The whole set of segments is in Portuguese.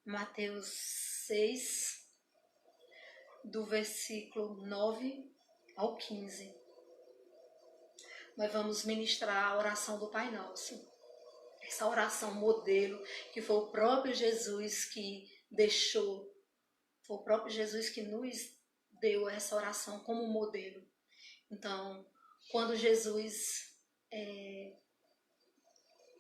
Mateus 6, do versículo 9 ao 15. Nós vamos ministrar a oração do Pai Nosso. Essa oração modelo que foi o próprio Jesus que deixou, foi o próprio Jesus que nos deu essa oração como modelo. Então, quando Jesus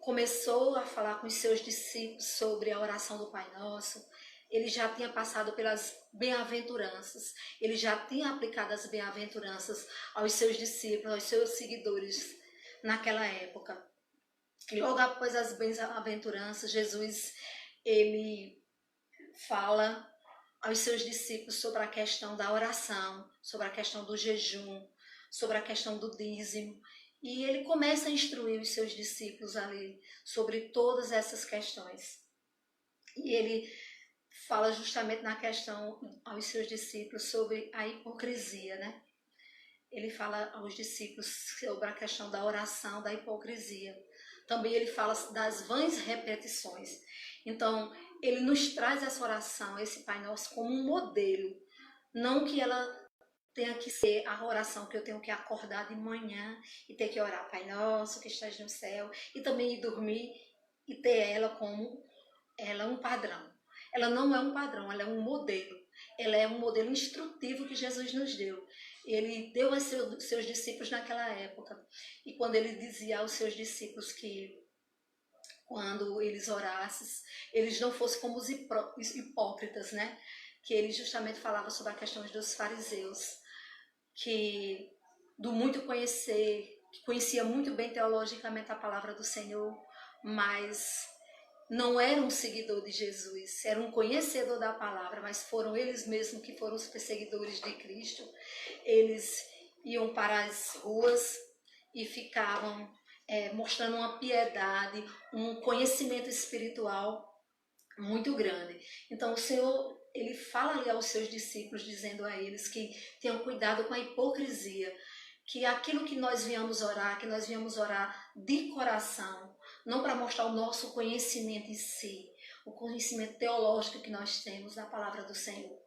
começou a falar com os seus discípulos sobre a oração do Pai Nosso, ele já tinha passado pelas bem-aventuranças, ele já tinha aplicado as bem-aventuranças aos seus discípulos, aos seus seguidores naquela época. E logo após as bem-aventuranças, Jesus ele fala aos seus discípulos sobre a questão da oração, sobre a questão do jejum, sobre a questão do dízimo. E ele começa a instruir os seus discípulos ali sobre todas essas questões. E ele fala justamente na questão aos seus discípulos sobre a hipocrisia, né? Ele fala aos discípulos sobre a questão da oração, da hipocrisia. Também ele fala das vãs repetições. Então, ele nos traz essa oração, esse Pai Nosso, como um modelo. Não que ela tenha que ser a oração que eu tenho que acordar de manhã e ter que orar, Pai Nosso, que estás no céu, e também ir dormir e ter ela como um padrão. Ela não é um padrão, ela é um modelo. Ela é um modelo instrutivo que Jesus nos deu. Ele deu aos seus discípulos naquela época. E quando ele dizia aos seus discípulos que quando eles orassem, eles não fossem como os hipócritas, né? Que ele justamente falava sobre a questão dos fariseus, que do muito conhecer, que conhecia muito bem teologicamente a palavra do Senhor, mas não era um seguidor de Jesus, era um conhecedor da palavra, mas foram eles mesmos que foram os perseguidores de Cristo. Eles iam para as ruas e ficavam mostrando uma piedade, um conhecimento espiritual muito grande. Então o Senhor, ele fala ali aos seus discípulos, dizendo a eles que tenham cuidado com a hipocrisia, que aquilo que nós viemos orar, que nós viemos orar de coração, não para mostrar o nosso conhecimento em si, o conhecimento teológico que nós temos na palavra do Senhor,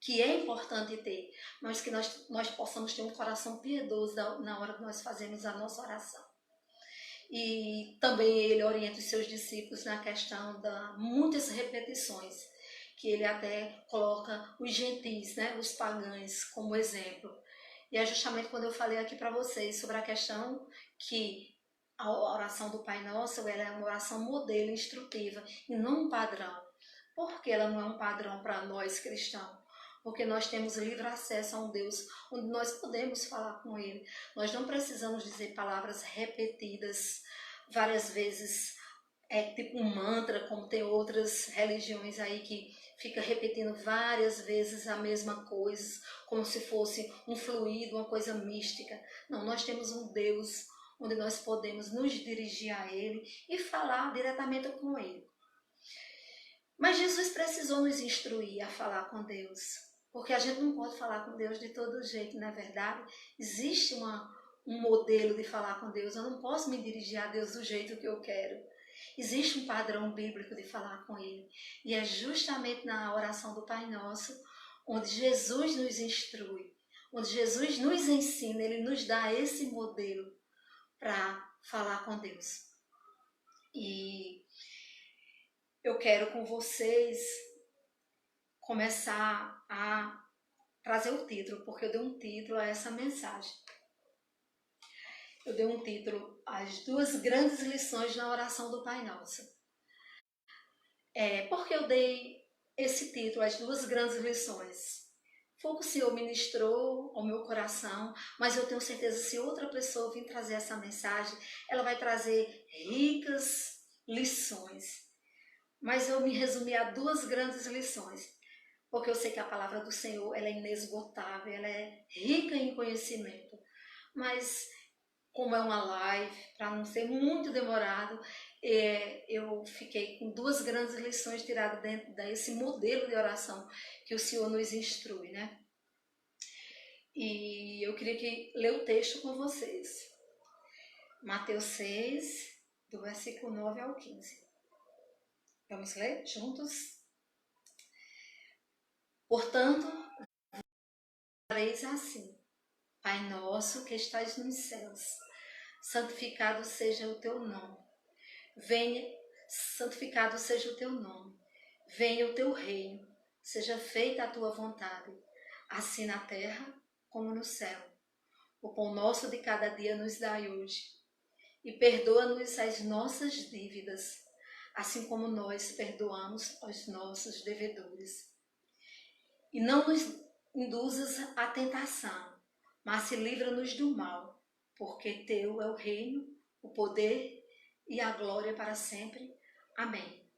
que é importante ter, mas que nós possamos ter um coração piedoso na hora que nós fazemos a nossa oração. E também ele orienta os seus discípulos na questão das muitas repetições, que ele até coloca os gentis, né, os pagãos, como exemplo. E é justamente quando eu falei aqui para vocês sobre a questão que a oração do Pai Nosso, ela é uma oração modelo, instrutiva, e não um padrão. Por que ela não é um padrão para nós cristãos? Porque nós temos livre acesso a um Deus onde nós podemos falar com Ele. Nós não precisamos dizer palavras repetidas várias vezes, tipo um mantra, como tem outras religiões aí que fica repetindo várias vezes a mesma coisa, como se fosse um fluido, uma coisa mística. Não, nós temos um Deus onde nós podemos nos dirigir a Ele e falar diretamente com Ele. Mas Jesus precisou nos instruir a falar com Deus, porque a gente não pode falar com Deus de todo jeito, não é verdade? Existe um modelo de falar com Deus, eu não posso me dirigir a Deus do jeito que eu quero. Existe um padrão bíblico de falar com Ele, e é justamente na oração do Pai Nosso, onde Jesus nos instrui, onde Jesus nos ensina, Ele nos dá esse modelo para falar com Deus. E eu quero com vocês começar a trazer o título, porque eu dei um título a essa mensagem. Eu dei um título, As Duas Grandes Lições na Oração do Pai Nosso. Por que eu dei esse título, As Duas Grandes Lições? Foi o que o Senhor ministrou ao meu coração, mas eu tenho certeza que se outra pessoa vir trazer essa mensagem, ela vai trazer ricas lições. Mas eu me resumi a duas grandes lições, porque eu sei que a palavra do Senhor ela é inesgotável, ela é rica em conhecimento. Mas como é uma live, para não ser muito demorado, eu fiquei com duas grandes lições tiradas dentro desse modelo de oração que o Senhor nos instrui, né? E eu queria ler o texto com vocês. Mateus 6, do versículo 9 ao 15. Vamos ler juntos? Portanto, fareis assim: Pai nosso que estás nos céus, santificado seja o teu nome. Santificado seja o teu nome. Venha o teu reino. Seja feita a tua vontade, assim na terra como no céu. O pão nosso de cada dia nos dai hoje. E perdoa-nos as nossas dívidas, assim como nós perdoamos aos nossos devedores. E não nos induzas à tentação, mas se livra-nos do mal, porque teu é o reino, o poder e a glória para sempre. Amém.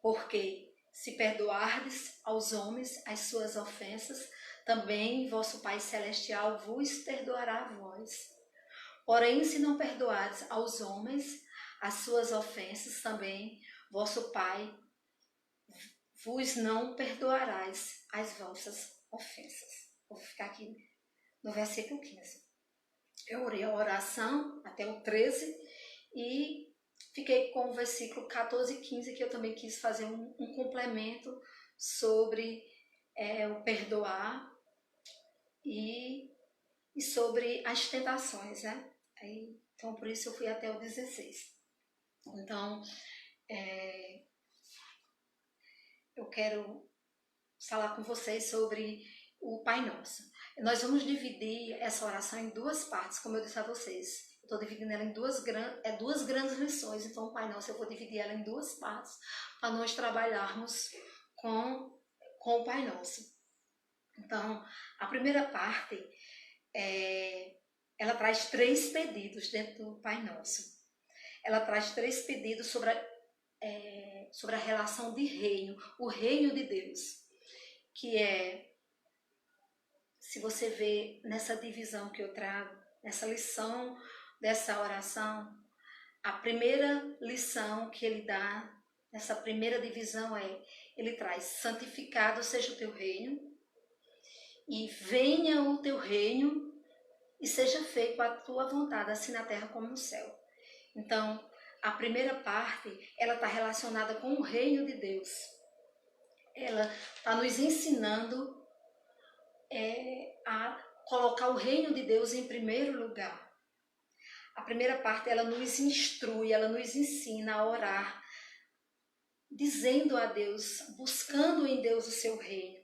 Porque se perdoardes aos homens as suas ofensas, também vosso Pai Celestial vos perdoará a vós. Porém, se não perdoardes aos homens as suas ofensas, também vosso Pai vos não perdoarás as vossas ofensas. Vou ficar aqui no versículo 15. Eu orei a oração até o 13 e fiquei com o versículo 14 e 15, que eu também quis fazer um complemento sobre o perdoar e sobre as tentações, né? Então, por isso eu fui até o 16. Então, eu quero falar com vocês sobre o Pai Nosso. Nós vamos dividir essa oração em duas partes, como eu disse a vocês. Eu estou dividindo ela em duas grandes lições, então o Pai Nosso eu vou dividir ela em duas partes, para nós trabalharmos com o Pai Nosso. Então, a primeira parte, ela traz 3 pedidos dentro do Pai Nosso. Ela traz 3 pedidos sobre a relação de reino, o reino de Deus, que se você vê nessa divisão que eu trago, nessa lição dessa oração, a primeira lição que ele dá, nessa primeira divisão ele traz: santificado seja o teu reino, e venha o teu reino, e seja feita a tua vontade, assim na terra como no céu. Então, a primeira parte, ela está relacionada com o reino de Deus. Ela está nos ensinando a colocar o reino de Deus em primeiro lugar. A primeira parte, ela nos instrui, ela nos ensina a orar, dizendo a Deus, buscando em Deus o seu reino,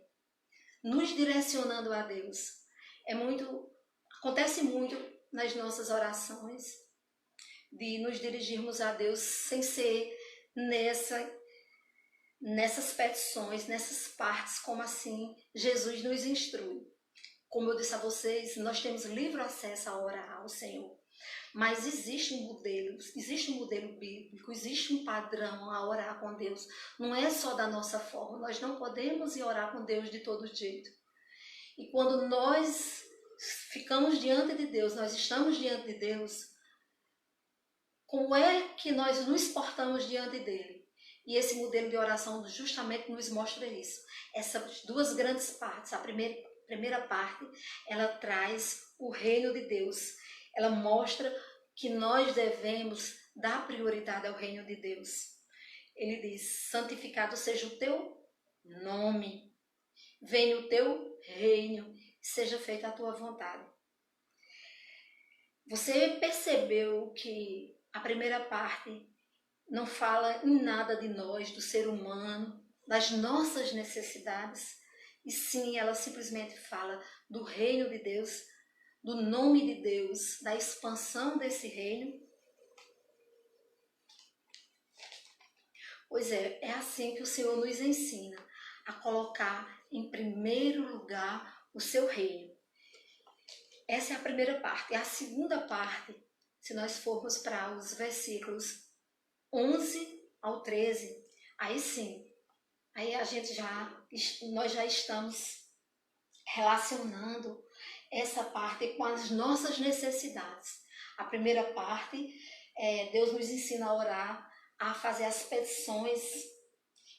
nos direcionando a Deus. Acontece muito nas nossas orações, de nos dirigirmos a Deus sem ser nessas petições, nessas partes, como assim Jesus nos instrui. Como eu disse a vocês, nós temos livre acesso a orar ao Senhor, mas existe um modelo bíblico, existe um padrão a orar com Deus. Não é só da nossa forma, nós não podemos ir orar com Deus de todo jeito. E quando nós ficamos diante de Deus, nós estamos diante de Deus, como é que nós nos portamos diante dele? E esse modelo de oração justamente nos mostra isso. Essas 2 grandes partes. A primeira parte, ela traz o reino de Deus. Ela mostra que nós devemos dar prioridade ao reino de Deus. Ele diz: santificado seja o teu nome. Venha o teu reino. Seja feita a tua vontade. Você percebeu que a primeira parte não fala em nada de nós, do ser humano, das nossas necessidades, e sim, ela simplesmente fala do reino de Deus, do nome de Deus, da expansão desse reino? Pois é assim que o Senhor nos ensina a colocar em primeiro lugar o seu reino. Essa é a primeira parte. E a segunda parte, se nós formos para os versículos 11 ao 13, aí sim, aí nós já estamos relacionando essa parte com as nossas necessidades. A primeira parte, Deus nos ensina a orar, a fazer as petições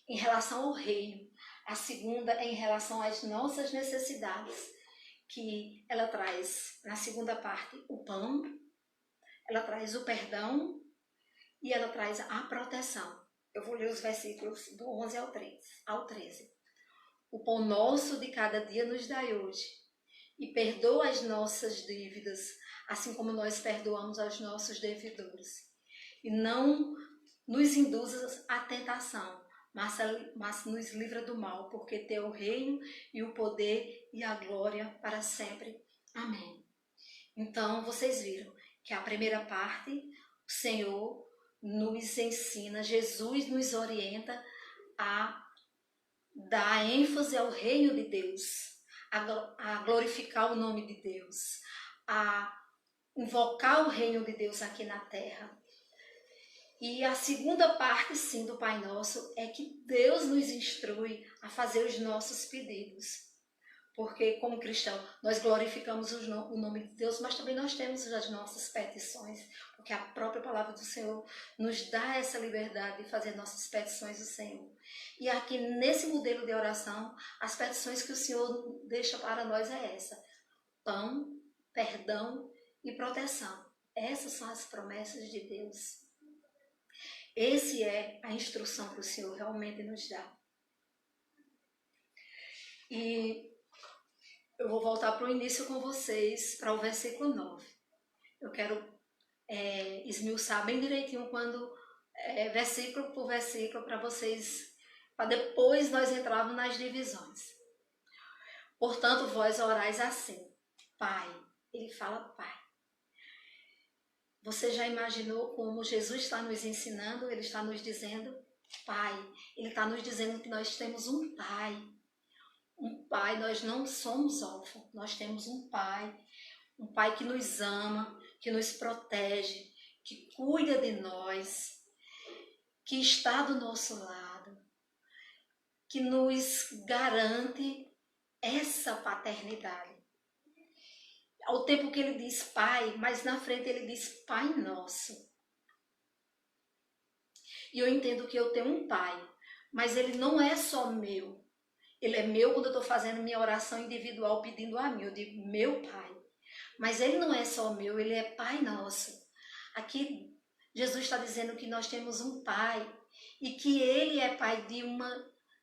em relação ao reino. A segunda é em relação às nossas necessidades, que ela traz, na segunda parte, o pão, ela traz o perdão e ela traz a proteção. Eu vou ler os versículos do 11 ao 13. o pão nosso de cada dia nos dai hoje. E perdoa as nossas dívidas, assim como nós perdoamos aos nossos devedores. E não nos induzas à tentação, mas nos livra do mal, porque teu é o reino e o poder e a glória para sempre. Amém. Então, vocês viram que a primeira parte, o Senhor nos ensina, Jesus nos orienta a dar ênfase ao reino de Deus, a glorificar o nome de Deus, a invocar o reino de Deus aqui na terra. E a segunda parte, sim, do Pai Nosso é que Deus nos instrui a fazer os nossos pedidos. Porque, como cristão, nós glorificamos o nome de Deus, mas também nós temos as nossas petições, porque a própria palavra do Senhor nos dá essa liberdade de fazer nossas petições ao Senhor. E aqui, nesse modelo de oração, as petições que o Senhor deixa para nós é essa: pão, perdão e proteção. Essas são as promessas de Deus. Essa é a instrução que o Senhor realmente nos dá. E eu vou voltar para o início com vocês, para o versículo 9. Eu quero esmiuçar bem direitinho versículo por versículo, para vocês, para depois nós entrarmos nas divisões. Portanto, vós orais assim: Pai. Ele fala Pai. Você já imaginou como Jesus está nos ensinando? Ele está nos dizendo Pai. Ele está nos dizendo que nós temos um Pai. Um Pai, nós não somos órfãos. Nós temos um Pai que nos ama, que nos protege, que cuida de nós, que está do nosso lado, que nos garante essa paternidade. Ao tempo que ele diz Pai, mas na frente ele diz Pai Nosso. E eu entendo que eu tenho um Pai, mas ele não é só meu. Ele é meu quando eu estou fazendo minha oração individual pedindo a mim. Eu digo meu Pai. Mas ele não é só meu, ele é Pai Nosso. Aqui Jesus está dizendo que nós temos um Pai e que ele é Pai de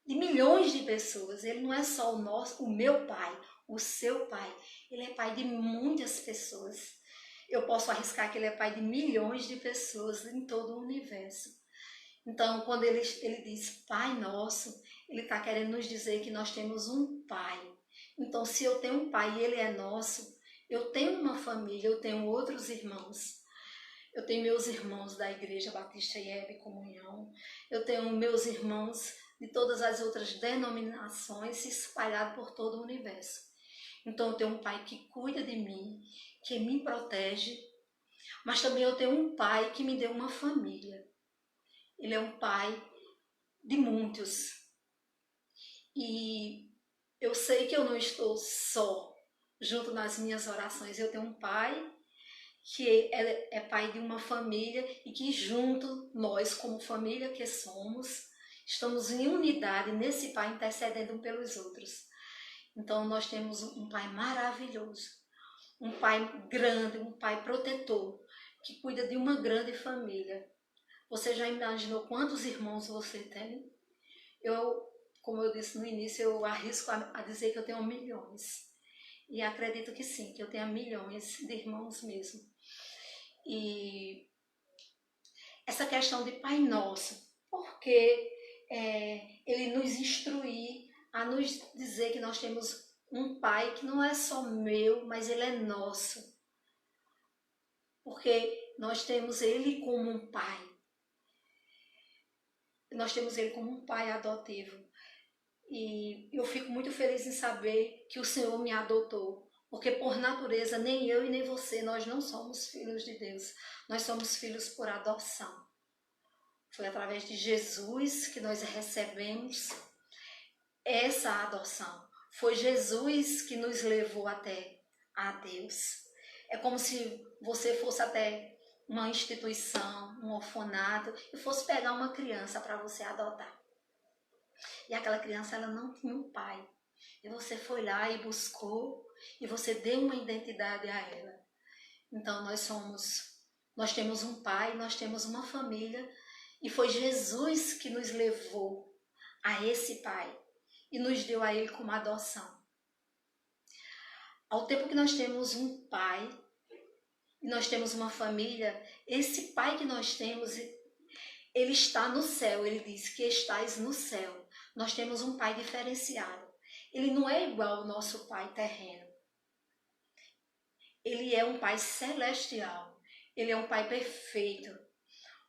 milhões de pessoas. Ele não é só o meu Pai, o seu Pai. Ele é Pai de muitas pessoas. Eu posso arriscar que ele é Pai de milhões de pessoas em todo o universo. Então, quando ele diz Pai Nosso, ele está querendo nos dizer que nós temos um Pai. Então, se eu tenho um Pai e ele é nosso, eu tenho uma família, eu tenho outros irmãos. Eu tenho meus irmãos da Igreja Batista IEB Comunhão. Eu tenho meus irmãos de todas as outras denominações espalhados por todo o universo. Então eu tenho um Pai que cuida de mim, que me protege, mas também eu tenho um Pai que me deu uma família. Ele é um Pai de muitos. E eu sei que eu não estou só junto nas minhas orações. Eu tenho um Pai que é pai de uma família e que junto nós, como família que somos, estamos em unidade nesse Pai, intercedendo um pelos outros. Então nós temos um Pai maravilhoso, um Pai grande, um Pai protetor, que cuida de uma grande família. Você já imaginou quantos irmãos você tem? Como eu disse no início, eu arrisco a dizer que eu tenho milhões. E acredito que sim, que eu tenho milhões de irmãos mesmo. E essa questão de Pai Nosso, porque ele nos instruir a nos dizer que nós temos um Pai que não é só meu, mas ele é nosso. Porque nós temos ele como um Pai. Nós temos ele como um Pai adotivo. E eu fico muito feliz em saber que o Senhor me adotou. Porque por natureza, nem eu e nem você, nós não somos filhos de Deus. Nós somos filhos por adoção. Foi através de Jesus que nós recebemos essa adoção. Foi Jesus que nos levou até a Deus. É como se você fosse até uma instituição, um orfanato, e fosse pegar uma criança para você adotar. E aquela criança, ela não tinha um pai. E você foi lá e buscou, e você deu uma identidade a ela. Então nós temos um pai, nós temos uma família, e foi Jesus que nos levou a esse pai. e nos deu a Ele como adoção. Ao tempo que nós temos um pai, e nós temos uma família, esse pai que nós temos, ele está no céu, ele diz que estais no céu. Nós temos um pai diferenciado. Ele não é igual ao nosso pai terreno. Ele é um pai celestial. Ele é um pai perfeito.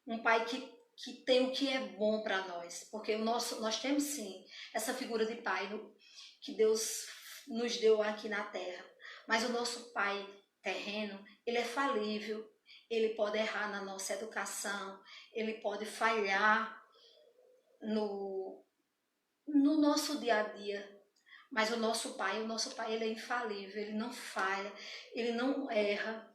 Um pai que tem o que é bom para nós. Porque nós temos sim essa figura de pai que Deus nos deu aqui na terra. Mas o nosso pai terreno, ele é falível. Ele pode errar na nossa educação. Ele pode falhar no nosso dia a dia. Mas o nosso pai, ele é infalível, ele não falha, ele não erra.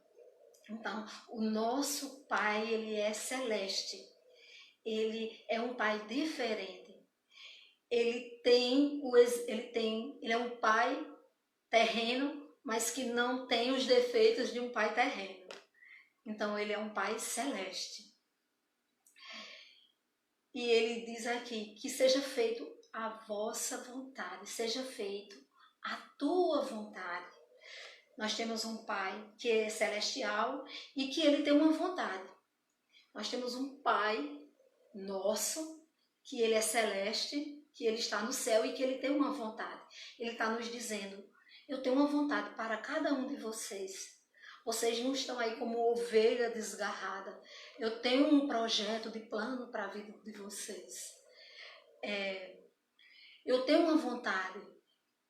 Então, o nosso pai, ele é celeste. Ele é um pai diferente. Ele é um pai terreno, mas que não tem os defeitos de um pai terreno. Então, ele é um pai celeste. E ele diz aqui que seja feito a vossa vontade, seja feito a tua vontade. Nós temos um pai que é celestial e que ele tem uma vontade. Nós temos um pai nosso, que ele é celeste, que ele está no céu e que ele tem uma vontade. Ele está nos dizendo, eu tenho uma vontade para cada um de vocês. Vocês não estão aí como ovelha desgarrada. Eu tenho um projeto de plano para a vida de vocês. Eu tenho uma vontade.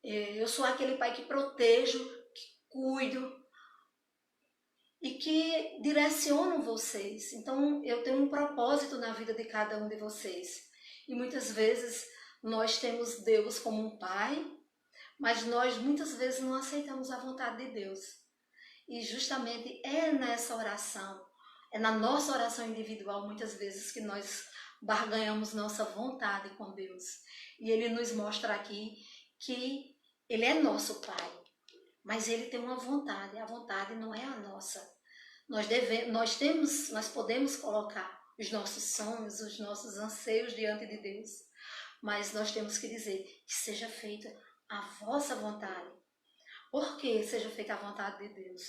Eu sou aquele pai que protejo, que cuido e que direciono vocês. Então, eu tenho um propósito na vida de cada um de vocês. E muitas vezes nós temos Deus como um pai, mas nós muitas vezes não aceitamos a vontade de Deus. E justamente é nessa oração, é na nossa oração individual, muitas vezes, que nós barganhamos nossa vontade com Deus. E Ele nos mostra aqui que Ele é nosso Pai, mas Ele tem uma vontade, a vontade não é a nossa. Nós podemos colocar os nossos sonhos, os nossos anseios diante de Deus, mas nós temos que dizer que seja feita a vossa vontade. Por que seja feita a vontade de Deus?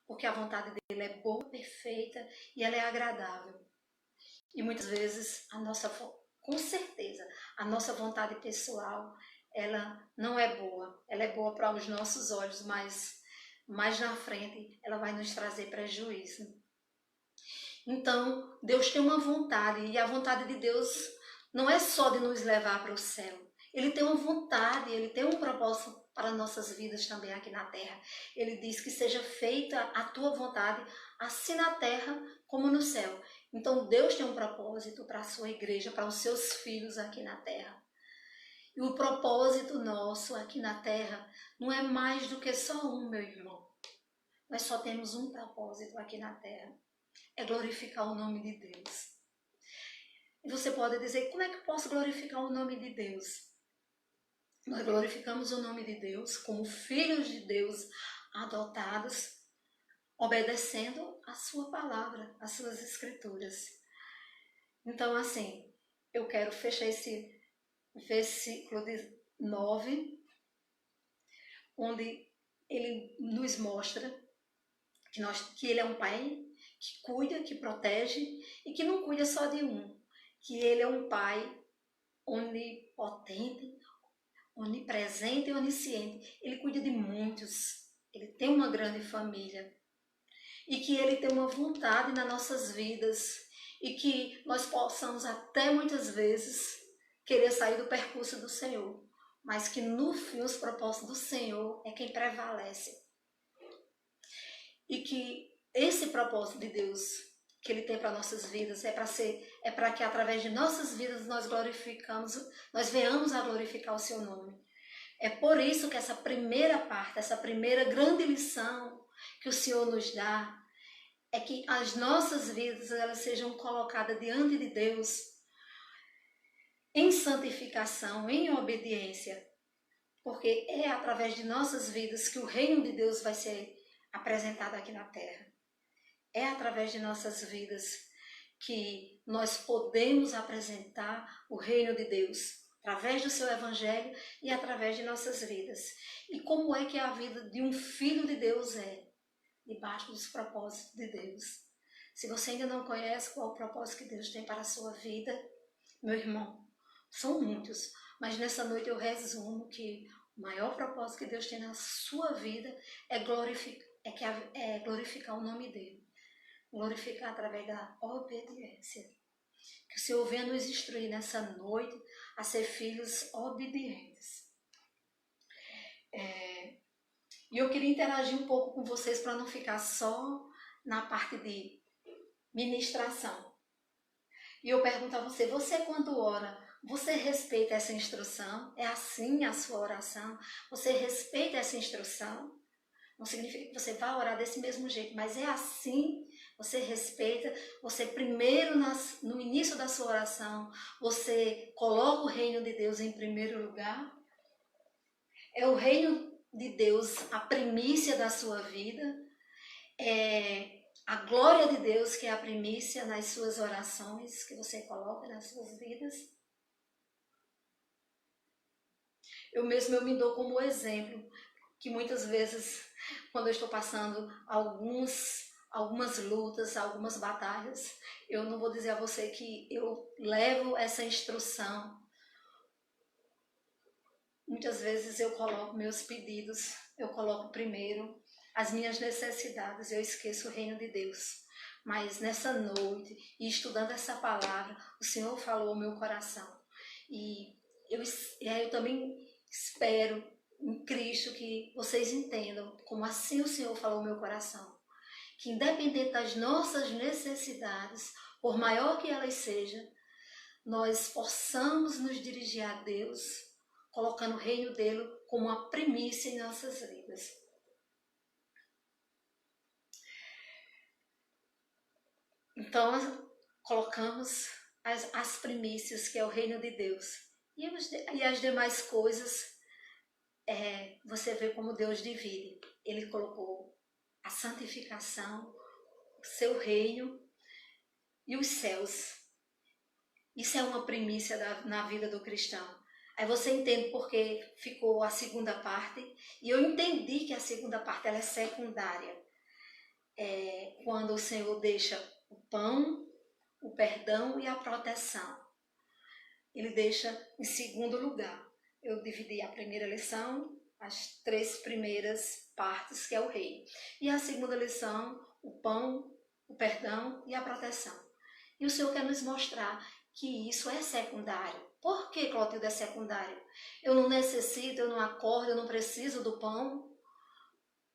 Porque a vontade dele é boa, perfeita e ela é agradável. E muitas vezes, com certeza, a nossa vontade pessoal, ela não é boa. Ela é boa para os nossos olhos, mas mais na frente ela vai nos trazer prejuízo. Então, Deus tem uma vontade, e a vontade de Deus não é só de nos levar para o céu. Ele tem uma vontade, ele tem um propósito para nossas vidas também aqui na terra. Ele diz que seja feita a tua vontade, assim na terra como no céu. Então Deus tem um propósito para a sua igreja, para os seus filhos aqui na terra. E o propósito nosso aqui na terra não é mais do que só um, meu irmão. Nós só temos um propósito aqui na terra. É glorificar o nome de Deus. E você pode dizer, como é que eu posso glorificar o nome de Deus? Nós glorificamos o nome de Deus como filhos de Deus adotados, obedecendo a sua palavra, as suas escrituras. Então, assim, eu quero fechar esse versículo 9, onde ele nos mostra que ele é um pai que cuida, que protege e que não cuida só de um, que ele é um pai onipotente, onipresente e onisciente. Ele cuida de muitos, ele tem uma grande família e que ele tem uma vontade nas nossas vidas e que nós possamos até muitas vezes querer sair do percurso do Senhor, mas que no fim os propósitos do Senhor é quem prevalece. E que esse propósito de Deus que Ele tem para nossas vidas é para que através de nossas vidas nós venhamos a glorificar o Seu nome. É por isso que essa primeira parte, essa primeira grande lição que o Senhor nos dá, é que as nossas vidas elas sejam colocadas diante de Deus em santificação, em obediência, porque é através de nossas vidas que o reino de Deus vai ser apresentado aqui na terra. É através de nossas vidas que nós podemos apresentar o reino de Deus, através do seu evangelho e através de nossas vidas. E como é que a vida de um filho de Deus é? Debaixo dos propósitos de Deus. Se você ainda não conhece qual o propósito que Deus tem para a sua vida, meu irmão, são muitos, mas nessa noite eu resumo que o maior propósito que Deus tem na sua vida é glorificar o nome dele. Glorificar através da obediência. Que o Senhor venha nos instruir nessa noite a ser filhos obedientes. E eu queria interagir um pouco com vocês para não ficar só na parte de ministração. E eu pergunto a você, você quando ora, você respeita essa instrução? É assim a sua oração? Você respeita essa instrução? Não significa que você vai orar desse mesmo jeito, mas é assim, você respeita, você primeiro no início da sua oração, você coloca o reino de Deus em primeiro lugar. É o reino de Deus a primícia da sua vida, é a glória de Deus que é a primícia nas suas orações que você coloca nas suas vidas. Eu me dou como exemplo que muitas vezes, quando eu estou passando algumas lutas, algumas batalhas, eu não vou dizer a você que eu levo essa instrução. Muitas vezes eu coloco meus pedidos, eu coloco primeiro as minhas necessidades, eu esqueço o reino de Deus. Mas nessa noite, e estudando essa palavra, o Senhor falou ao meu coração. E eu também espero em Cristo que vocês entendam como assim o Senhor falou ao meu coração. Que independente das nossas necessidades, por maior que elas sejam, nós possamos nos dirigir a Deus, colocando o reino dele como uma primícia em nossas vidas. Então, colocamos as primícias, que é o reino de Deus. E as demais coisas, você vê como Deus divide. Ele colocou a santificação, o seu reino e os céus. Isso é uma primícia na vida do cristão. Aí você entende porque ficou a segunda parte. E eu entendi que a segunda parte ela é secundária. Quando o Senhor deixa o pão, o perdão e a proteção. Ele deixa em segundo lugar. Eu dividi a primeira lição, as 3 primeiras partes, que é o reino. E a segunda lição, o pão, o perdão e a proteção. E o Senhor quer nos mostrar que isso é secundário. Por que, Clotilde, é secundário? Eu não necessito, eu não acordo, eu não preciso do pão.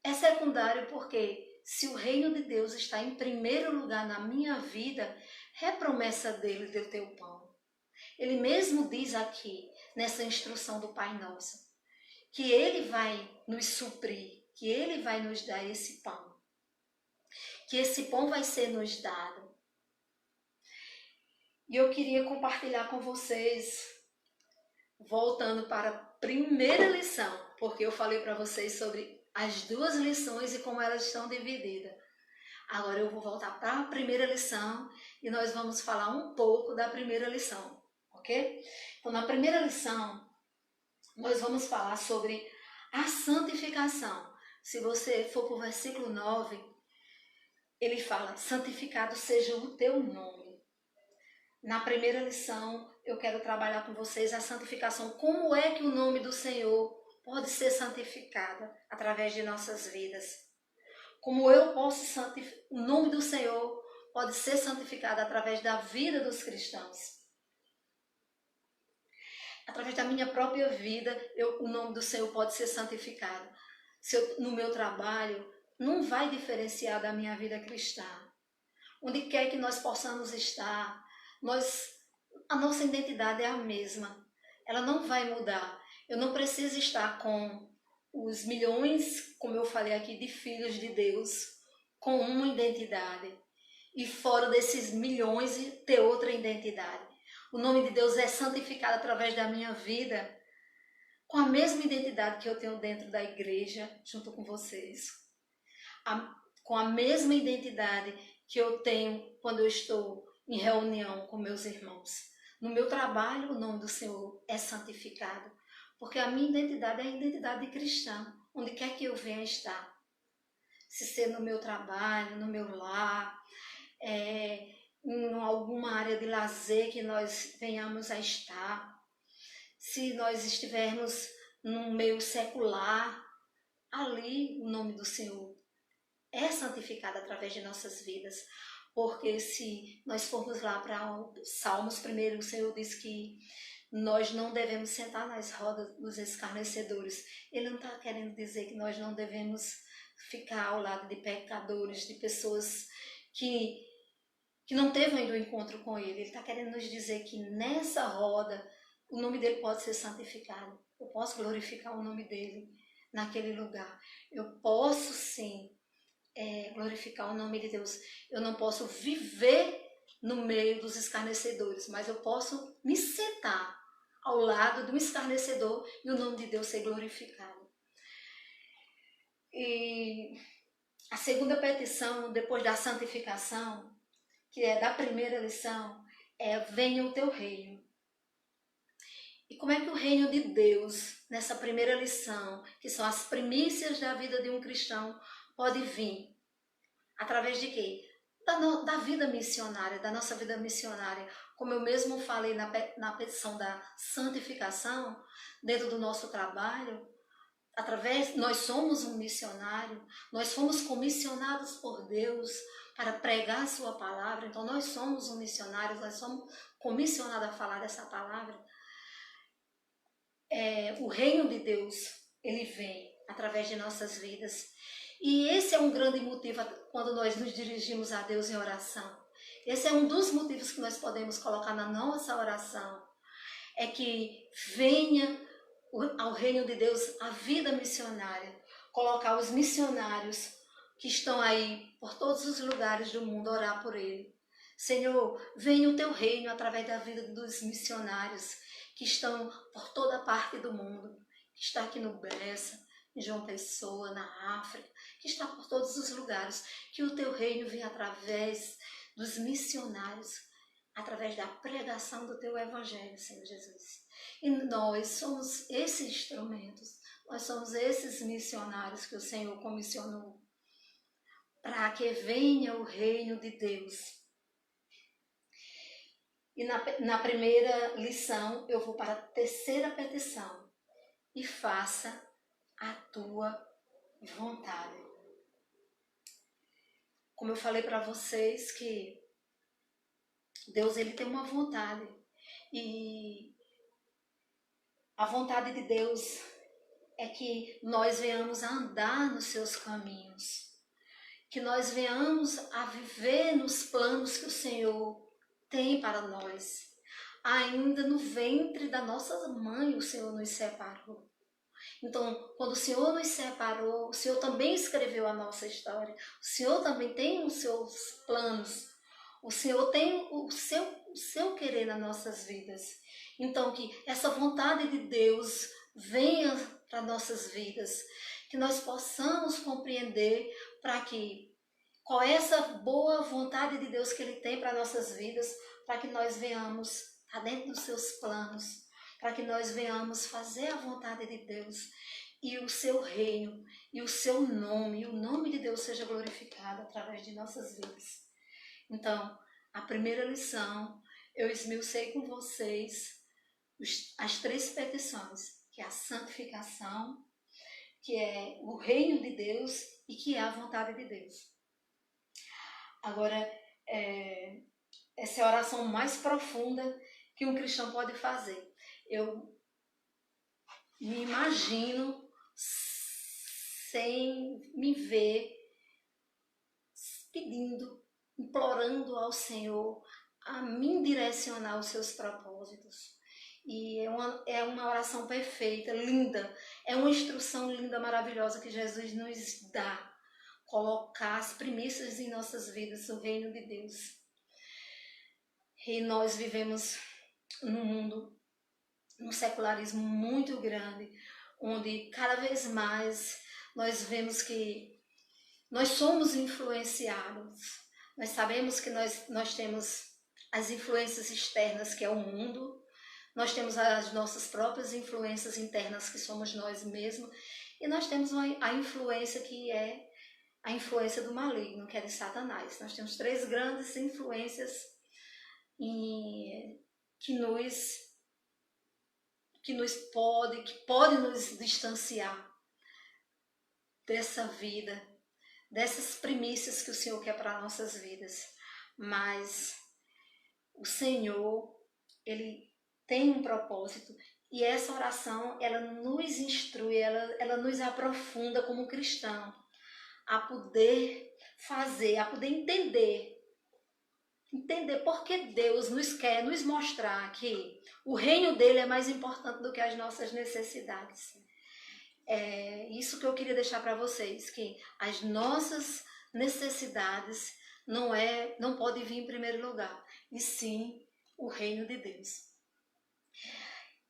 É secundário porque se o reino de Deus está em primeiro lugar na minha vida, é promessa dele de eu ter o pão. Ele mesmo diz aqui, nessa instrução do Pai Nosso, que ele vai nos suprir, que ele vai nos dar esse pão. Que esse pão vai ser nos dado. E eu queria compartilhar com vocês, voltando para a primeira lição, porque eu falei para vocês sobre as 2 lições e como elas estão divididas. Agora eu vou voltar para a primeira lição e nós vamos falar um pouco da primeira lição, ok? Então, na primeira lição, nós vamos falar sobre a santificação. Se você for para o versículo 9, ele fala, santificado seja o teu nome. Na primeira lição, eu quero trabalhar com vocês a santificação. Como é que o nome do Senhor pode ser santificado através de nossas vidas? Como o nome do Senhor pode ser santificado através da vida dos cristãos? Através da minha própria vida, o nome do Senhor pode ser santificado. No meu trabalho, não vai diferenciar da minha vida cristã. Onde quer que nós possamos estar, a nossa identidade é a mesma. Ela não vai mudar. Eu não preciso estar com os milhões, como eu falei aqui, de filhos de Deus, com uma identidade. E fora desses milhões, ter outra identidade. O nome de Deus é santificado através da minha vida, com a mesma identidade que eu tenho dentro da igreja, junto com vocês. Com a mesma identidade que eu tenho quando eu estou em reunião com meus irmãos. No meu trabalho, o nome do Senhor é santificado, porque a minha identidade é a identidade de cristã, onde quer que eu venha estar. Se ser no meu trabalho, no meu lar, em alguma área de lazer que nós venhamos a estar, se nós estivermos num meio secular, ali o nome do Senhor é santificado através de nossas vidas. Porque se nós formos lá para Salmos primeiro, o Senhor diz que nós não devemos sentar nas rodas dos escarnecedores. Ele não está querendo dizer que nós não devemos ficar ao lado de pecadores, de pessoas que não teve ainda um encontro com Ele. Ele está querendo nos dizer que nessa roda o nome dele pode ser santificado. Eu posso glorificar o nome dele naquele lugar. Eu posso sim glorificar o nome de Deus. Eu não posso viver no meio dos escarnecedores, mas eu posso me sentar ao lado de um escarnecedor e o nome de Deus ser glorificado. E a segunda petição, depois da santificação, que é da primeira lição, é: venha o teu reino. E como é que o reino de Deus, nessa primeira lição, que são as primícias da vida de um cristão, pode vir? Através de quê? Da vida missionária, da nossa vida missionária. Como eu mesmo falei na petição da santificação, dentro do nosso trabalho, nós somos um missionário, nós fomos comissionados por Deus para pregar a sua palavra, então nós somos um missionário, nós somos comissionados a falar dessa palavra. O reino de Deus, ele vem através de nossas vidas. E esse é um grande motivo quando nós nos dirigimos a Deus em oração. Esse é um dos motivos que nós podemos colocar na nossa oração. É que venha ao reino de Deus a vida missionária. Colocar os missionários que estão aí por todos os lugares do mundo, orar por ele. Senhor, venha o teu reino através da vida dos missionários que estão por toda parte do mundo, que está aqui no Bessa, em João Pessoa, na África, que está por todos os lugares. Que o teu reino venha através dos missionários, através da pregação do teu evangelho, Senhor Jesus. E nós somos esses instrumentos, nós somos esses missionários que o Senhor comissionou para que venha o reino de Deus. E na primeira lição eu vou para a terceira petição: e faça a tua vontade. Como eu falei para vocês que Deus, ele tem uma vontade, e a vontade de Deus é que nós venhamos a andar nos seus caminhos, que nós venhamos a viver nos planos que o Senhor tem para nós. Ainda no ventre da nossa mãe o Senhor nos separou. Então, quando o Senhor nos separou, o Senhor também escreveu a nossa história. O Senhor também tem os seus planos. O Senhor tem o seu querer nas nossas vidas. Então, que essa vontade de Deus venha para nossas vidas. Que nós possamos compreender qual é essa boa vontade de Deus que Ele tem para nossas vidas, para que nós venhamos estar dentro dos seus planos, para que nós venhamos fazer a vontade de Deus e o seu reino e o seu nome, e o nome de Deus seja glorificado através de nossas vidas. Então, a primeira lição, eu esmiucei com vocês as três petições, que é a santificação, que é o reino de Deus e que é a vontade de Deus. Agora, essa é a oração mais profunda que um cristão pode fazer. Eu me imagino sem me ver pedindo, implorando ao Senhor a me direcionar os seus propósitos. E é uma oração perfeita, linda, é uma instrução linda, maravilhosa que Jesus nos dá. Colocar as primícias em nossas vidas, o reino de Deus. E nós vivemos num mundo, num secularismo muito grande, onde cada vez mais nós vemos que nós somos influenciados. Nós sabemos que nós temos as influências externas, que é o mundo, nós temos as nossas próprias influências internas, que somos nós mesmos, e nós temos a influência que é a influência do maligno, que é de Satanás. Nós temos três grandes influências que pode nos distanciar dessa vida, dessas primícias que o Senhor quer para nossas vidas. Mas o Senhor, Ele tem um propósito, e essa oração, ela nos instrui, ela nos aprofunda como cristão, a poder fazer, a poder entender porque Deus nos quer nos mostrar que o reino dele é mais importante do que as nossas necessidades. É isso que eu queria deixar para vocês, que as nossas necessidades não podem vir em primeiro lugar, e sim o reino de Deus.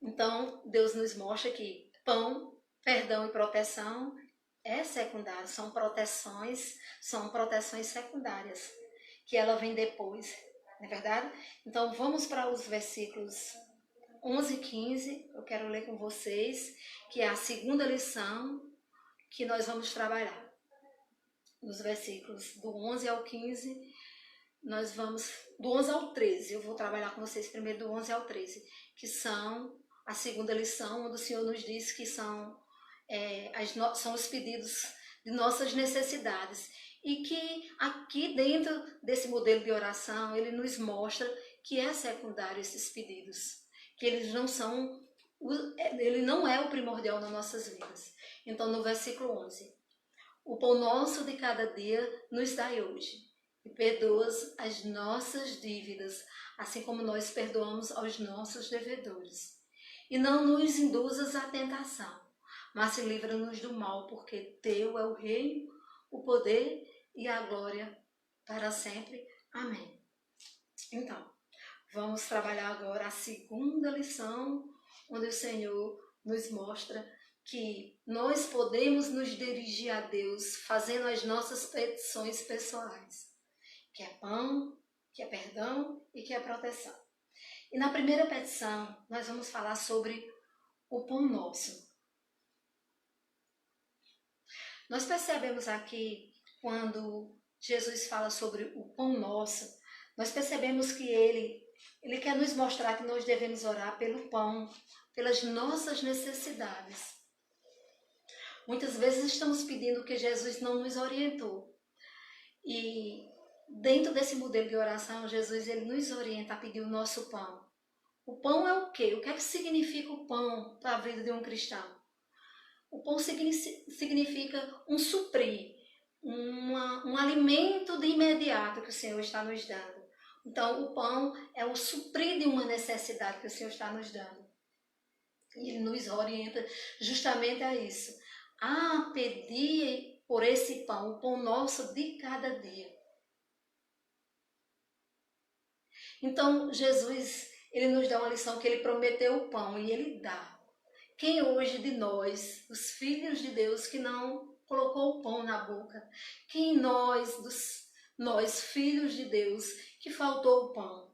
Então, Deus nos mostra que pão, perdão e proteção é secundário, são proteções secundárias, que ela vem depois, não é verdade? Então, vamos para os versículos 11 e 15, eu quero ler com vocês, que é a segunda lição que nós vamos trabalhar. Nos versículos do 11 ao 15, nós vamos, do 11 ao 13, eu vou trabalhar com vocês primeiro do 11 ao 13, que são a segunda lição, onde o Senhor nos diz que são os pedidos de nossas necessidades, e que aqui dentro desse modelo de oração, ele nos mostra que é secundário esses pedidos, que ele não é o primordial nas nossas vidas. Então, no versículo 11, o pão nosso de cada dia nos dai hoje, e perdoa as nossas dívidas, assim como nós perdoamos aos nossos devedores. E não nos induzas à tentação, mas livra-nos do mal, porque teu é o reino, o poder e a glória para sempre. Amém. Então, vamos trabalhar agora a segunda lição, onde o Senhor nos mostra que nós podemos nos dirigir a Deus fazendo as nossas petições pessoais, que é pão, que é perdão e que é proteção. E na primeira petição, nós vamos falar sobre o pão nosso. Nós percebemos aqui, quando Jesus fala sobre o pão nosso, nós percebemos que ele quer nos mostrar que nós devemos orar pelo pão, pelas nossas necessidades. Muitas vezes estamos pedindo que Jesus não nos orientou. E dentro desse modelo de oração, Jesus ele nos orienta a pedir o nosso pão. O pão é o quê? O que é que significa o pão para a vida de um cristão? O pão significa um suprir, um alimento de imediato que o Senhor está nos dando. Então, o pão é o suprir de uma necessidade que o Senhor está nos dando. E Ele nos orienta justamente a isso, a pedir por esse pão, o pão nosso de cada dia. Então, Jesus, Ele nos dá uma lição que Ele prometeu o pão e Ele dá. Quem hoje de nós, os filhos de Deus, que não colocou o pão na boca? Quem nós, filhos de Deus, que faltou o pão?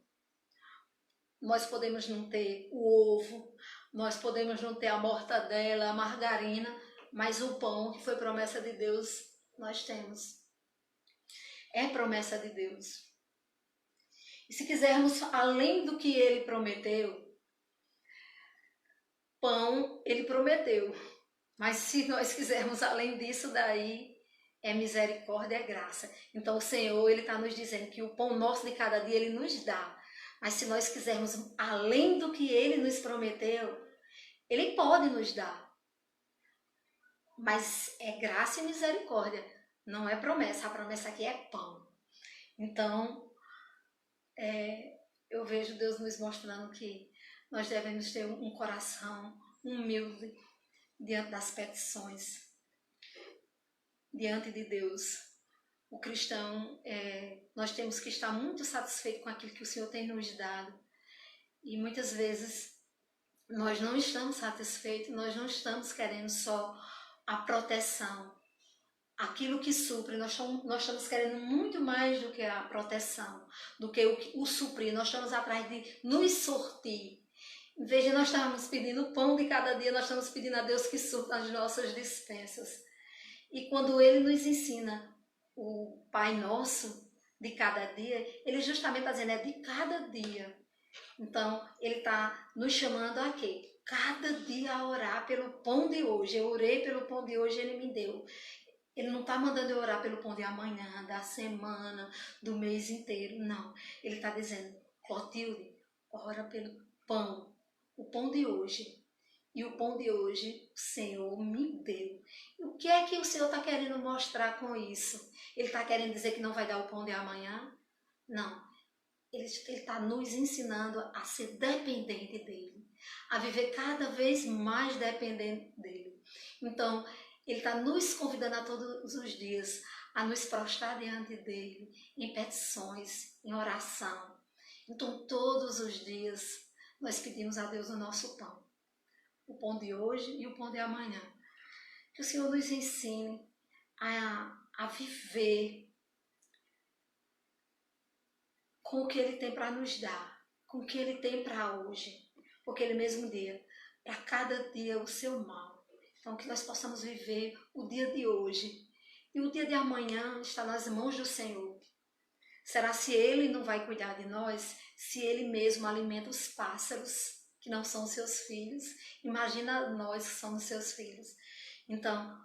Nós podemos não ter o ovo, nós podemos não ter a mortadela, a margarina, mas o pão, que foi promessa de Deus, nós temos. É promessa de Deus. E se quisermos além do que Ele prometeu, pão Ele prometeu. Mas se nós quisermos além disso, daí é misericórdia, é graça. Então o Senhor, Ele está nos dizendo que o pão nosso de cada dia Ele nos dá. Mas se nós quisermos além do que Ele nos prometeu, Ele pode nos dar. Mas é graça e misericórdia, não é promessa. A promessa aqui é pão. Então, eu vejo Deus nos mostrando que nós devemos ter um coração humilde diante das petições, diante de Deus. O cristão, nós temos que estar muito satisfeitos com aquilo que o Senhor tem nos dado. E muitas vezes nós não estamos satisfeitos, nós não estamos querendo só a proteção, aquilo que supre. Nós estamos querendo muito mais do que a proteção, do que o suprir. Nós estamos atrás de nos sortir. Em vez de nós estarmos pedindo o pão de cada dia, nós estamos pedindo a Deus que supra as nossas dispensas. E quando Ele nos ensina o Pai Nosso de cada dia, Ele justamente está dizendo, é de cada dia. Então, Ele está nos chamando a quê? Cada dia a orar pelo pão de hoje. Eu orei pelo pão de hoje, Ele me deu. Ele não está mandando eu orar pelo pão de amanhã, da semana, do mês inteiro. Não. Ele está dizendo, Clotilde, ora pelo pão. O pão de hoje. E o pão de hoje o Senhor me deu. E o que é que o Senhor está querendo mostrar com isso? Ele está querendo dizer que não vai dar o pão de amanhã? Não. Ele está nos ensinando a ser dependente dele. A viver cada vez mais dependente dele. Então, Ele está nos convidando a todos os dias a nos prostrar diante dele em petições, em oração. Então, todos os dias, nós pedimos a Deus o nosso pão. O pão de hoje e o pão de amanhã. Que o Senhor nos ensine a viver com o que Ele tem para nos dar, com o que Ele tem para hoje. Porque Ele mesmo dia, para cada dia o seu mal. Então, que nós possamos viver o dia de hoje. E o dia de amanhã está nas mãos do Senhor. Será se Ele não vai cuidar de nós, se Ele mesmo alimenta os pássaros, que não são seus filhos? Imagina nós que somos seus filhos. Então,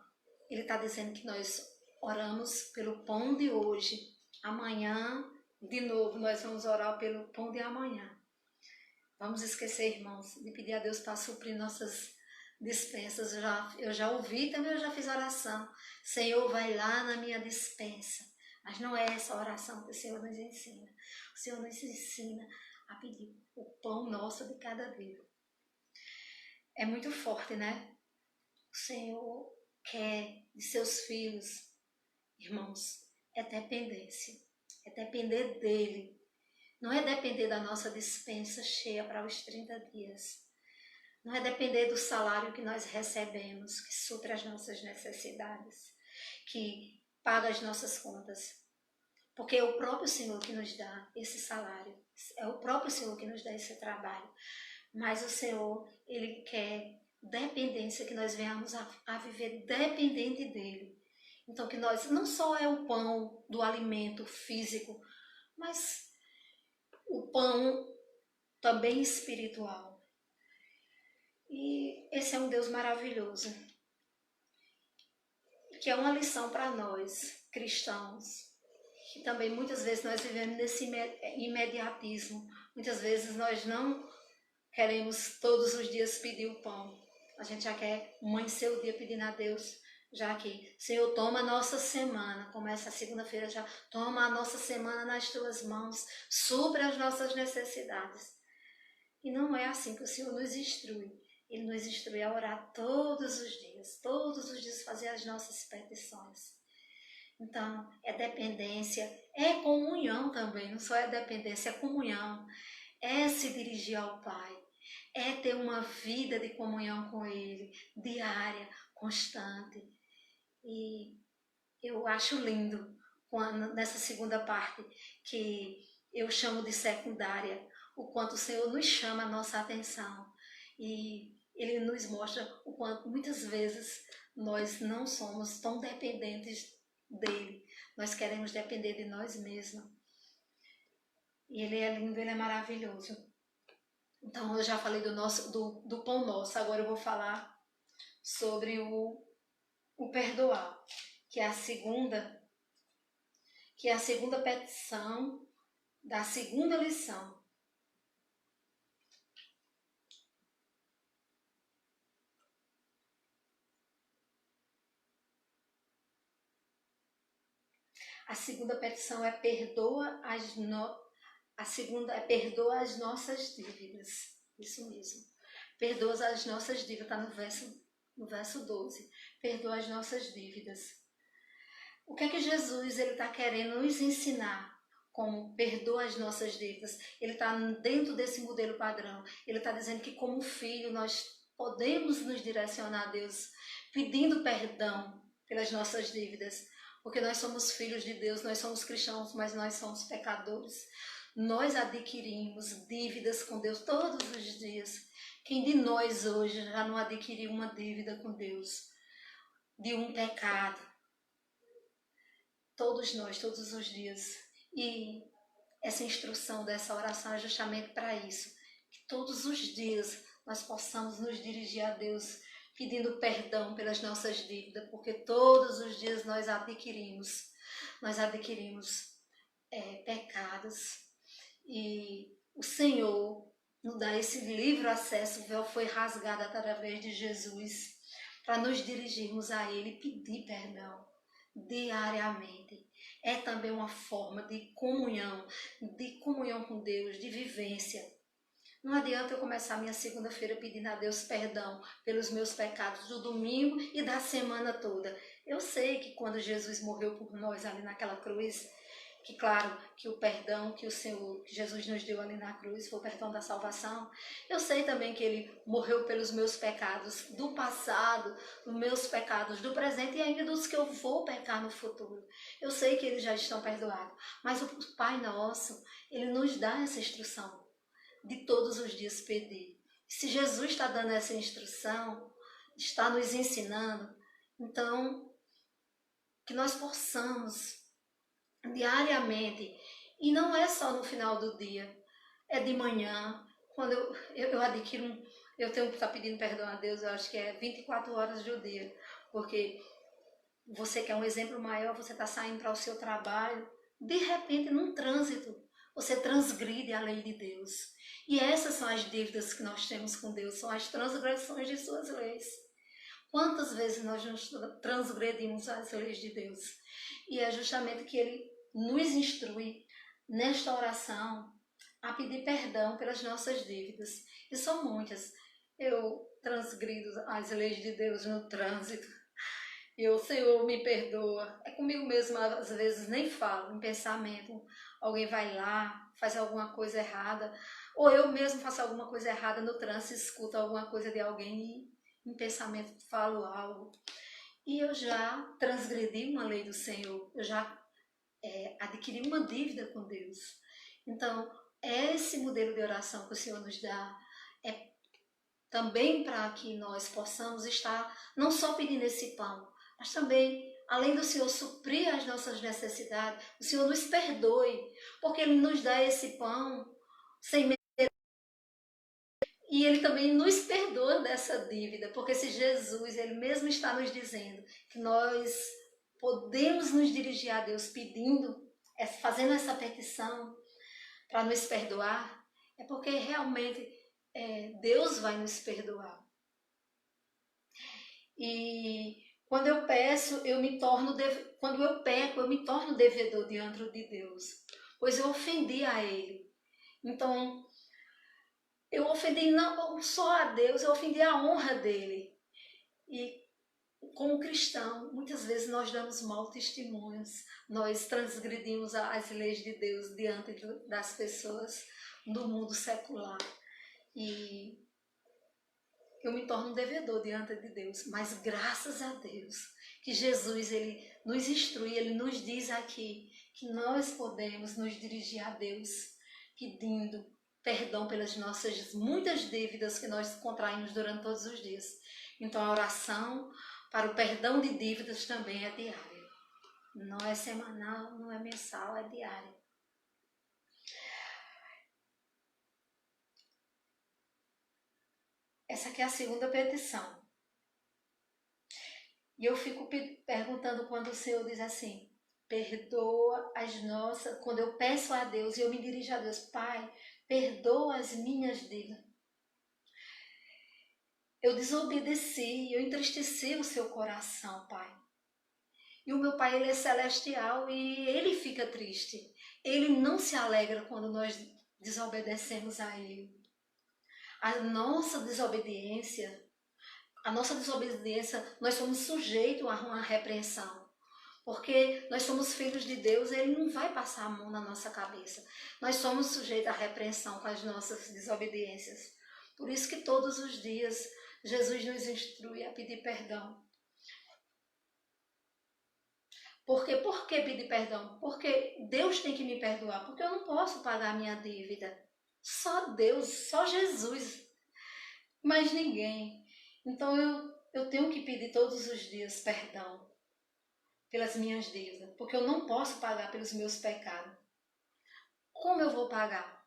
Ele está dizendo que nós oramos pelo pão de hoje. Amanhã, de novo, nós vamos orar pelo pão de amanhã. Vamos esquecer, irmãos, de pedir a Deus para suprir nossas dispensas. Eu já ouvi, também eu já fiz oração. Senhor, vai lá na minha dispensa. Mas não é essa oração que o Senhor nos ensina. O Senhor nos ensina a pedir o pão nosso de cada dia. É muito forte, né? O Senhor quer de seus filhos, irmãos, é dependência. É depender dEle. Não é depender da nossa dispensa cheia para os 30 dias. Não é depender do salário que nós recebemos, que supre as nossas necessidades, que paga as nossas contas. Porque é o próprio Senhor que nos dá esse salário. É o próprio Senhor que nos dá esse trabalho. Mas o Senhor, Ele quer dependência, que nós venhamos a viver dependente dEle. Então, que nós, não só é o pão do alimento físico, mas o pão também espiritual. E esse é um Deus maravilhoso, que é uma lição para nós, cristãos, que também muitas vezes nós vivemos nesse imediatismo. Muitas vezes nós não queremos todos os dias pedir o pão. A gente já quer amanhecer o dia pedindo a Deus, já que, Senhor, toma a nossa semana, começa a segunda-feira já, toma a nossa semana nas tuas mãos, supra as nossas necessidades. E não é assim que o Senhor nos instrui. Ele nos instrui a orar todos os dias fazer as nossas petições. Então, é dependência, é comunhão também, não só é dependência, é comunhão, é se dirigir ao Pai, é ter uma vida de comunhão com Ele, diária, constante. E eu acho lindo nessa segunda parte, que eu chamo de secundária, o quanto o Senhor nos chama a nossa atenção. E Ele nos mostra o quanto muitas vezes nós não somos tão dependentes dEle. Nós queremos depender de nós mesmos. E Ele é lindo, Ele é maravilhoso. Então eu já falei do pão nosso, agora eu vou falar sobre o perdoar, que é a segunda petição da segunda lição. A segunda petição é perdoa as nossas dívidas. Isso mesmo. Perdoa as nossas dívidas, está no verso 12. Perdoa as nossas dívidas. O que é que Jesus está querendo nos ensinar? Como perdoa as nossas dívidas. Ele está dentro desse modelo padrão. Ele está dizendo que como filho nós podemos nos direcionar a Deus pedindo perdão. pelas nossas dívidas, porque nós somos filhos de Deus, nós somos cristãos, mas nós somos pecadores. Nós adquirimos dívidas com Deus todos os dias. Quem de nós hoje já não adquiriu uma dívida com Deus, de um pecado? Todos nós, todos os dias. E essa instrução dessa oração é justamente para isso, que todos os dias nós possamos nos dirigir a Deus pedindo perdão pelas nossas dívidas, porque todos os dias nós adquirimos pecados, e o Senhor nos dá esse livre acesso. O véu foi rasgado através de Jesus, para nos dirigirmos a Ele e pedir perdão diariamente. É também uma forma de comunhão com Deus, de vivência. Não adianta eu começar minha segunda-feira pedindo a Deus perdão pelos meus pecados do domingo e da semana toda. Eu sei que quando Jesus morreu por nós ali naquela cruz, que claro, que o perdão que que Jesus nos deu ali na cruz foi o perdão da salvação. Eu sei também que Ele morreu pelos meus pecados do passado, dos meus pecados do presente e ainda dos que eu vou pecar no futuro. Eu sei que eles já estão perdoados, mas o Pai Nosso, Ele nos dá essa instrução de todos os dias pedir. Se Jesus está dando essa instrução, está nos ensinando, então que nós possamos diariamente, e não é só no final do dia, é de manhã, quando eu adquiro, eu tenho que estar pedindo perdão a Deus, eu acho que é 24 horas do dia, porque você quer um exemplo maior, você está saindo para o seu trabalho, de repente num trânsito, você transgride a lei de Deus. E essas são as dívidas que nós temos com Deus, são as transgressões de suas leis. Quantas vezes nós nos transgredimos as leis de Deus? E é justamente que Ele nos instrui nesta oração a pedir perdão pelas nossas dívidas. E são muitas. Eu transgrido as leis de Deus no trânsito. E o Senhor me perdoa. É comigo mesma, às vezes nem falo, em pensamento. Alguém vai lá, faz alguma coisa errada. Ou eu mesmo faço alguma coisa errada no trânsito, escuto alguma coisa de alguém e em pensamento falo algo. E eu já transgredi uma lei do Senhor. Eu já adquiri uma dívida com Deus. Então, esse modelo de oração que o Senhor nos dá é também para que nós possamos estar não só pedindo esse pão, mas também, além do Senhor suprir as nossas necessidades, o Senhor nos perdoe, porque Ele nos dá esse pão sem medo. E Ele também nos perdoa dessa dívida, porque se Jesus, Ele mesmo está nos dizendo que nós podemos nos dirigir a Deus pedindo, fazendo essa petição para nos perdoar, é porque realmente Deus vai nos perdoar. E quando eu peço, quando eu peco, eu me torno devedor diante de Deus, pois eu ofendi a Ele. Então, eu ofendi não só a Deus, eu ofendi a honra dEle. E como cristão, muitas vezes nós damos maus testemunhos, nós transgredimos as leis de Deus diante das pessoas do mundo secular. E eu me torno um devedor diante de Deus, mas graças a Deus que Jesus, Ele nos instrui, Ele nos diz aqui que nós podemos nos dirigir a Deus pedindo perdão pelas nossas muitas dívidas que nós contraímos durante todos os dias. Então a oração para o perdão de dívidas também é diária. Não é semanal, não é mensal, é diária. Essa aqui é a segunda petição. E eu fico perguntando quando o Senhor diz assim, perdoa as nossas... Quando eu peço a Deus e eu me dirijo a Deus, Pai, perdoa as minhas dívidas. Eu desobedeci, eu entristeci o seu coração, Pai. E o meu Pai, Ele é celestial e Ele fica triste. Ele não se alegra quando nós desobedecemos a Ele. A nossa desobediência, nós somos sujeitos a uma repreensão. Porque nós somos filhos de Deus, Ele não vai passar a mão na nossa cabeça. Nós somos sujeitos à repreensão com as nossas desobediências. Por isso que todos os dias Jesus nos instrui a pedir perdão. Por que pedir perdão? Porque Deus tem que me perdoar, porque eu não posso pagar a minha dívida. Só Deus, só Jesus, mais ninguém. Então eu tenho que pedir todos os dias perdão pelas minhas dívidas, porque eu não posso pagar pelos meus pecados. Como eu vou pagar?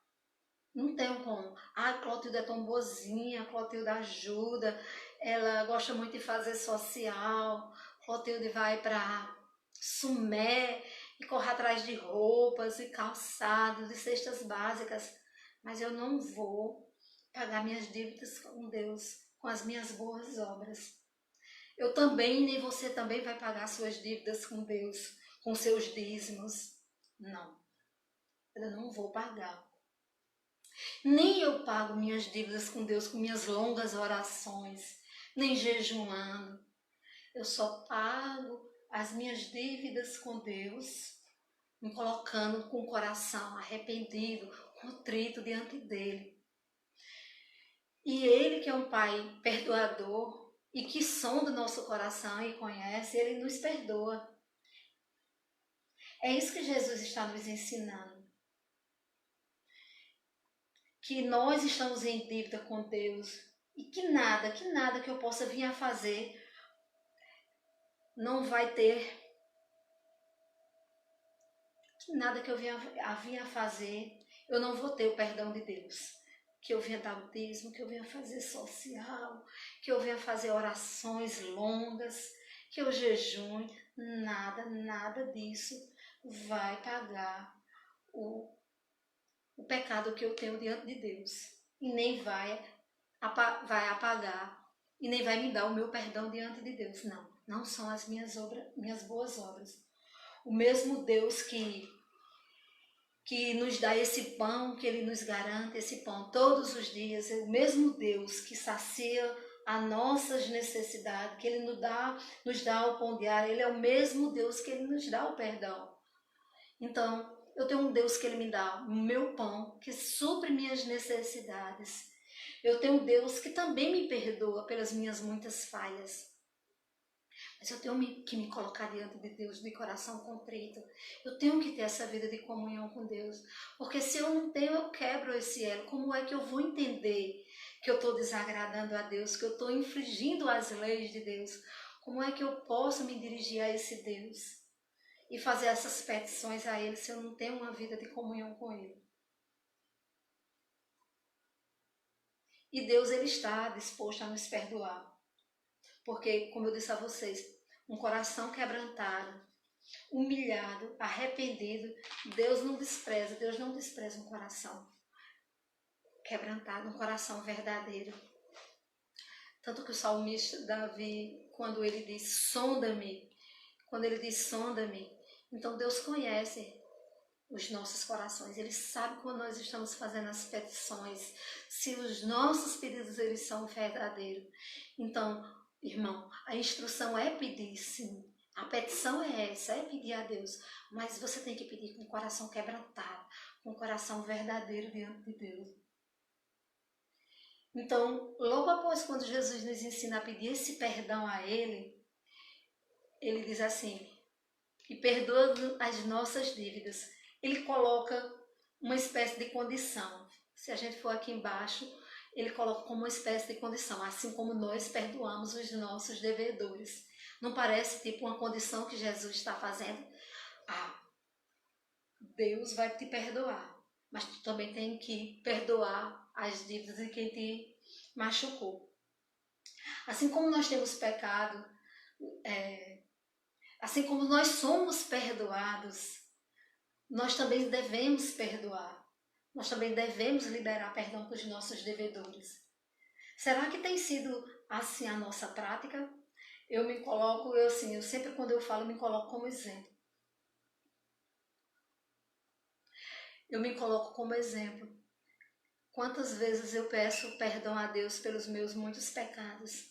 Não tenho como. Ah, Clotilde é tão boazinha, Clotilde ajuda, ela gosta muito de fazer social, Clotilde vai para Sumé e corre atrás de roupas e calçados e cestas básicas, mas eu não vou pagar minhas dívidas com Deus, com as minhas boas obras. Eu também, nem você também vai pagar suas dívidas com Deus, com seus dízimos. Não, eu não vou pagar. Nem eu pago minhas dívidas com Deus com minhas longas orações, nem jejuando. Eu só pago as minhas dívidas com Deus, me colocando com o coração arrependido, contrito diante dele. E ele, que é um pai perdoador e que sonda o nosso coração e conhece, ele nos perdoa. É isso que Jesus está nos ensinando. Que nós estamos em dívida com Deus e que nada que eu possa vir a fazer não vai ter, que nada que eu vinha a fazer, eu não vou ter o perdão de Deus. Que eu venha dar o dízimo, que eu venha fazer social, que eu venha fazer orações longas, que eu jejune, nada disso vai pagar o pecado que eu tenho diante de Deus. E nem vai apagar, e nem vai me dar o meu perdão diante de Deus. Não são as minhas boas obras. O mesmo Deus que nos dá esse pão, que Ele nos garante esse pão todos os dias, é o mesmo Deus que sacia as nossas necessidades, que Ele nos dá o pão diário, Ele é o mesmo Deus que Ele nos dá o perdão. Então, eu tenho um Deus que Ele me dá o meu pão, que supre minhas necessidades. Eu tenho um Deus que também me perdoa pelas minhas muitas falhas. Mas eu tenho que me colocar diante de Deus de coração contrito. Eu tenho que ter essa vida de comunhão com Deus. Porque se eu não tenho, eu quebro esse elo. Como é que eu vou entender que eu estou desagradando a Deus, que eu estou infringindo as leis de Deus? Como é que eu posso me dirigir a esse Deus e fazer essas petições a Ele se eu não tenho uma vida de comunhão com Ele? E Deus, Ele está disposto a nos perdoar. Porque, como eu disse a vocês, um coração quebrantado, humilhado, arrependido, Deus não despreza um coração quebrantado, um coração verdadeiro. Tanto que o salmista Davi, quando ele diz sonda-me, então Deus conhece os nossos corações, Ele sabe quando nós estamos fazendo as petições, se os nossos pedidos eles são verdadeiros. Então, irmão, a instrução é pedir sim, a petição é essa, é pedir a Deus, mas você tem que pedir com o coração quebrantado, com o coração verdadeiro diante de Deus. Então, logo após quando Jesus nos ensina a pedir esse perdão a Ele, Ele diz assim, e perdoa as nossas dívidas. Ele coloca uma espécie de condição. Se a gente for aqui embaixo, ele coloca como uma espécie de condição, assim como nós perdoamos os nossos devedores. Não parece tipo uma condição que Jesus está fazendo? Ah, Deus vai te perdoar, mas tu também tem que perdoar as dívidas de quem te machucou. Assim como nós temos pecado, assim como nós somos perdoados, nós também devemos perdoar. Nós também devemos liberar perdão para os nossos devedores. Será que tem sido assim a nossa prática? Eu sempre quando eu falo, me coloco como exemplo. Eu me coloco como exemplo. Quantas vezes eu peço perdão a Deus pelos meus muitos pecados?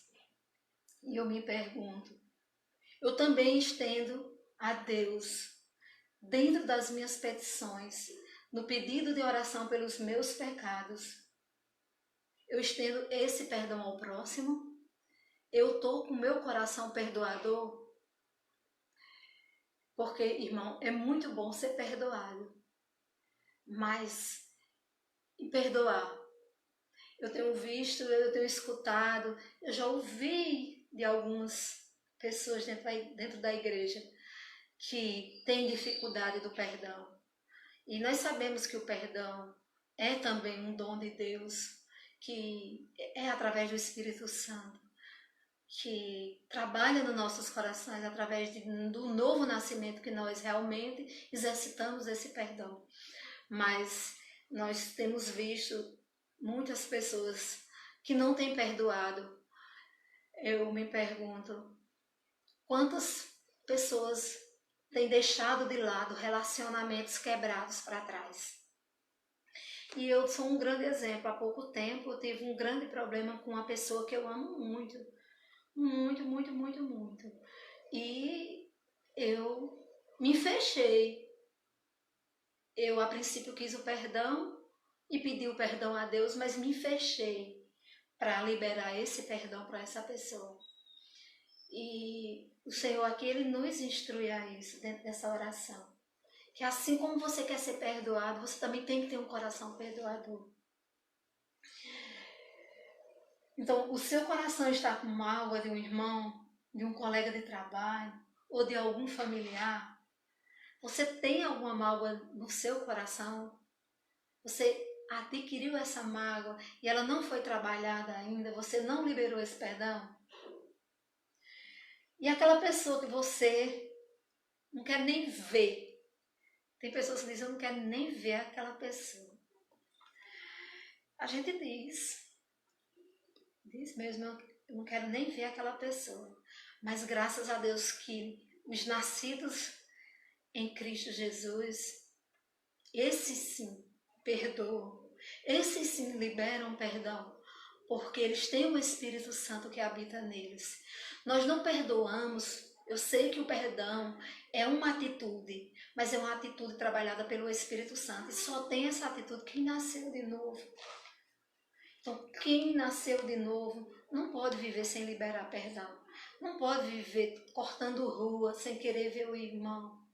E eu me pergunto, eu também estendo a Deus, dentro das minhas petições, no pedido de oração pelos meus pecados, eu estendo esse perdão ao próximo? Eu estou com o meu coração perdoador? Porque, irmão, é muito bom ser perdoado, mas e perdoar? Eu tenho visto, eu tenho escutado, eu já ouvi de algumas pessoas dentro da igreja que têm dificuldade do perdão. E nós sabemos que o perdão é também um dom de Deus, que é através do Espírito Santo, que trabalha nos nossos corações através do novo nascimento, que nós realmente exercitamos esse perdão. Mas nós temos visto muitas pessoas que não têm perdoado. Eu me pergunto, quantas pessoas têm deixado de lado relacionamentos quebrados para trás? E eu sou um grande exemplo. Há pouco tempo eu tive um grande problema com uma pessoa que eu amo muito. Muito, muito, muito, muito. E eu me fechei. Eu, a princípio, quis o perdão e pedi o perdão a Deus, mas me fechei para liberar esse perdão para essa pessoa. E o Senhor aqui, Ele nos instrui a isso dentro dessa oração. Que assim como você quer ser perdoado, você também tem que ter um coração perdoador. Então, o seu coração está com mágoa de um irmão, de um colega de trabalho ou de algum familiar? Você tem alguma mágoa no seu coração? Você adquiriu essa mágoa e ela não foi trabalhada ainda? Você não liberou esse perdão? E aquela pessoa que você não quer nem ver? Tem pessoas que dizem, eu não quero nem ver aquela pessoa. A gente diz mesmo, eu não quero nem ver aquela pessoa. Mas graças a Deus que os nascidos em Cristo Jesus, esses sim perdoam, esses sim liberam perdão, porque eles têm o Espírito Santo que habita neles. Nós não perdoamos, eu sei que o perdão é uma atitude, mas é uma atitude trabalhada pelo Espírito Santo, e só tem essa atitude quem nasceu de novo. Então, quem nasceu de novo não pode viver sem liberar perdão. Não pode viver cortando rua sem querer ver o irmão.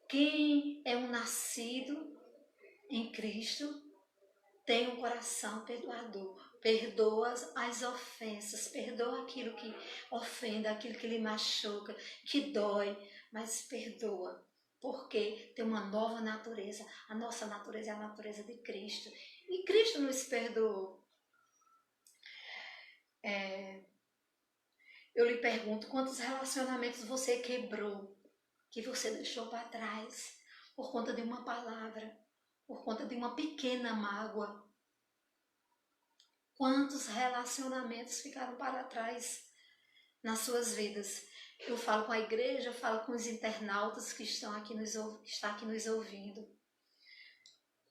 Quem é um nascido em Cristo tem um coração perdoador. Perdoa as ofensas, perdoa aquilo que ofende, aquilo que lhe machuca, que dói, mas perdoa. Porque tem uma nova natureza. A nossa natureza é a natureza de Cristo. E Cristo nos perdoou. Eu lhe pergunto, quantos relacionamentos você quebrou, que você deixou para trás, por conta de uma palavra, por conta de uma pequena mágoa? Quantos relacionamentos ficaram para trás nas suas vidas? Eu falo com a igreja, eu falo com os internautas que estão aqui nos ouvindo.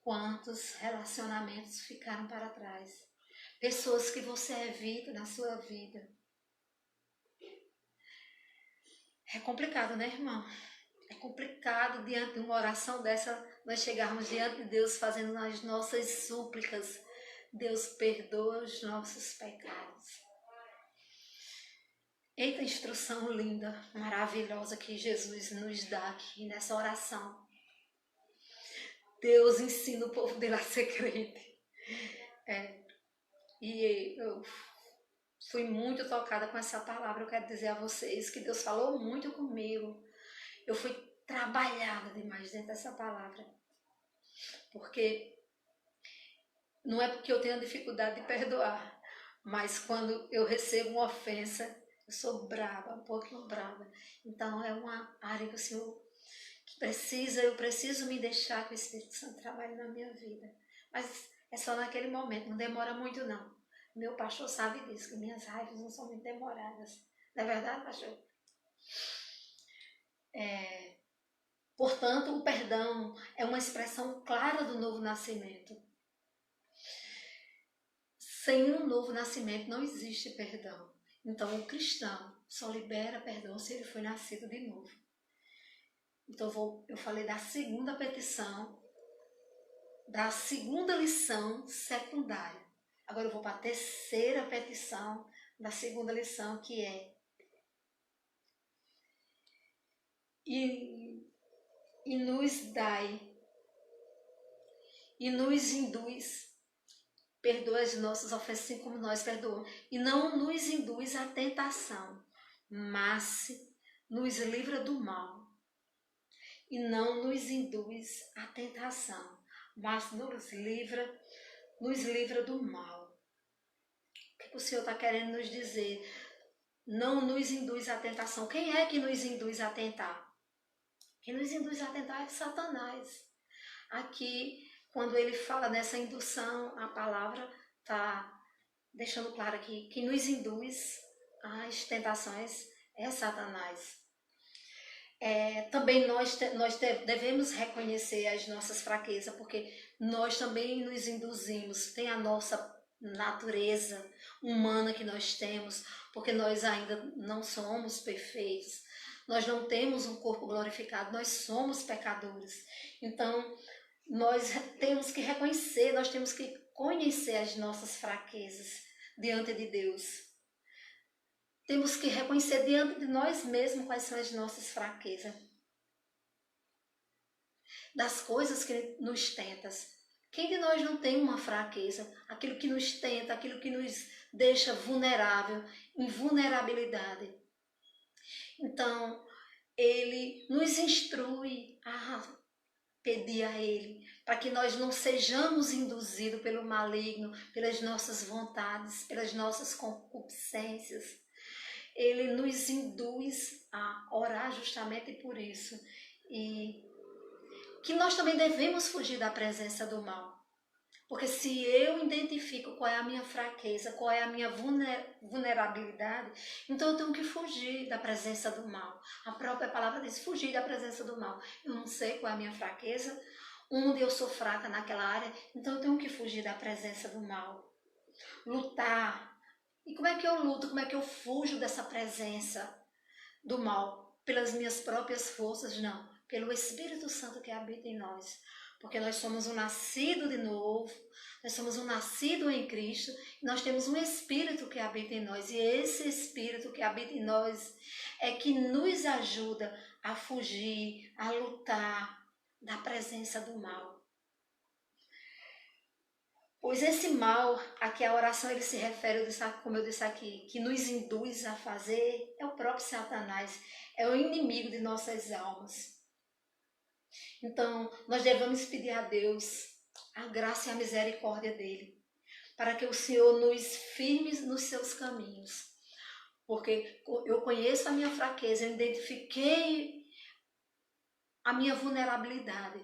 Quantos relacionamentos ficaram para trás? Pessoas que você evita na sua vida. É complicado, né, irmão? É complicado diante de uma oração dessa, nós chegarmos diante de Deus fazendo as nossas súplicas. Deus perdoa os nossos pecados. Eita instrução linda, maravilhosa que Jesus nos dá aqui nessa oração. Deus ensina o povo dele a ser crente. E eu fui muito tocada com essa palavra. Eu quero dizer a vocês que Deus falou muito comigo. Eu fui trabalhada demais dentro dessa palavra. Porque não é porque eu tenho dificuldade de perdoar, mas quando eu recebo uma ofensa, eu sou brava, um pouquinho brava. Então é uma área que o Senhor eu preciso me deixar que o Espírito Santo trabalhe na minha vida. Mas é só naquele momento, não demora muito não. Meu pastor sabe disso, que minhas raivas não são muito demoradas. Não é verdade, pastor? Portanto, o perdão é uma expressão clara do novo nascimento. Sem um novo nascimento não existe perdão. Então, o cristão só libera perdão se ele foi nascido de novo. Então, eu falei da segunda petição, da segunda lição secundária. Agora eu vou para a terceira petição da segunda lição, que é: e, e nos dai, e nos induz, perdoa as nossas ofensas assim como nós perdoamos, e não nos induz à tentação, mas nos livra do mal. E não nos induz à tentação, mas nos livra do mal. O que o Senhor está querendo nos dizer? Não nos induz à tentação. Quem é que nos induz a tentar? Quem nos induz a tentar é Satanás. Aqui, quando ele fala nessa indução, a palavra está deixando claro aqui que nos induz às tentações é Satanás. Também nós devemos reconhecer as nossas fraquezas, porque nós também nos induzimos, tem a nossa natureza humana que nós temos, porque nós ainda não somos perfeitos, nós não temos um corpo glorificado, nós somos pecadores. Então, nós temos que reconhecer, nós temos que conhecer as nossas fraquezas diante de Deus. Temos que reconhecer diante de nós mesmos quais são as nossas fraquezas. Das coisas que nos tentam. Quem de nós não tem uma fraqueza? Aquilo que nos tenta, aquilo que nos deixa vulnerável, em vulnerabilidade. Então, ele nos instrui a pedir a ele, para que nós não sejamos induzidos pelo maligno, pelas nossas vontades, pelas nossas concupiscências. Ele nos induz a orar justamente por isso. E que nós também devemos fugir da presença do mal. Porque se eu identifico qual é a minha fraqueza, qual é a minha vulnerabilidade, então eu tenho que fugir da presença do mal. A própria palavra diz, fugir da presença do mal. Eu não sei qual é a minha fraqueza, onde eu sou fraca naquela área, então eu tenho que fugir da presença do mal. Lutar. E como é que eu luto? Como é que eu fujo dessa presença do mal? Pelas minhas próprias forças? Não. Pelo Espírito Santo que habita em nós. Porque nós somos um nascido de novo, nós somos um nascido em Cristo, e nós temos um Espírito que habita em nós. E esse Espírito que habita em nós é que nos ajuda a fugir, a lutar da presença do mal. Pois esse mal a que a oração ele se refere, como eu disse aqui, que nos induz a fazer, é o próprio Satanás, é o inimigo de nossas almas. Então, nós devemos pedir a Deus a graça e a misericórdia dele, para que o Senhor nos firme nos seus caminhos. Porque eu conheço a minha fraqueza, eu identifiquei a minha vulnerabilidade.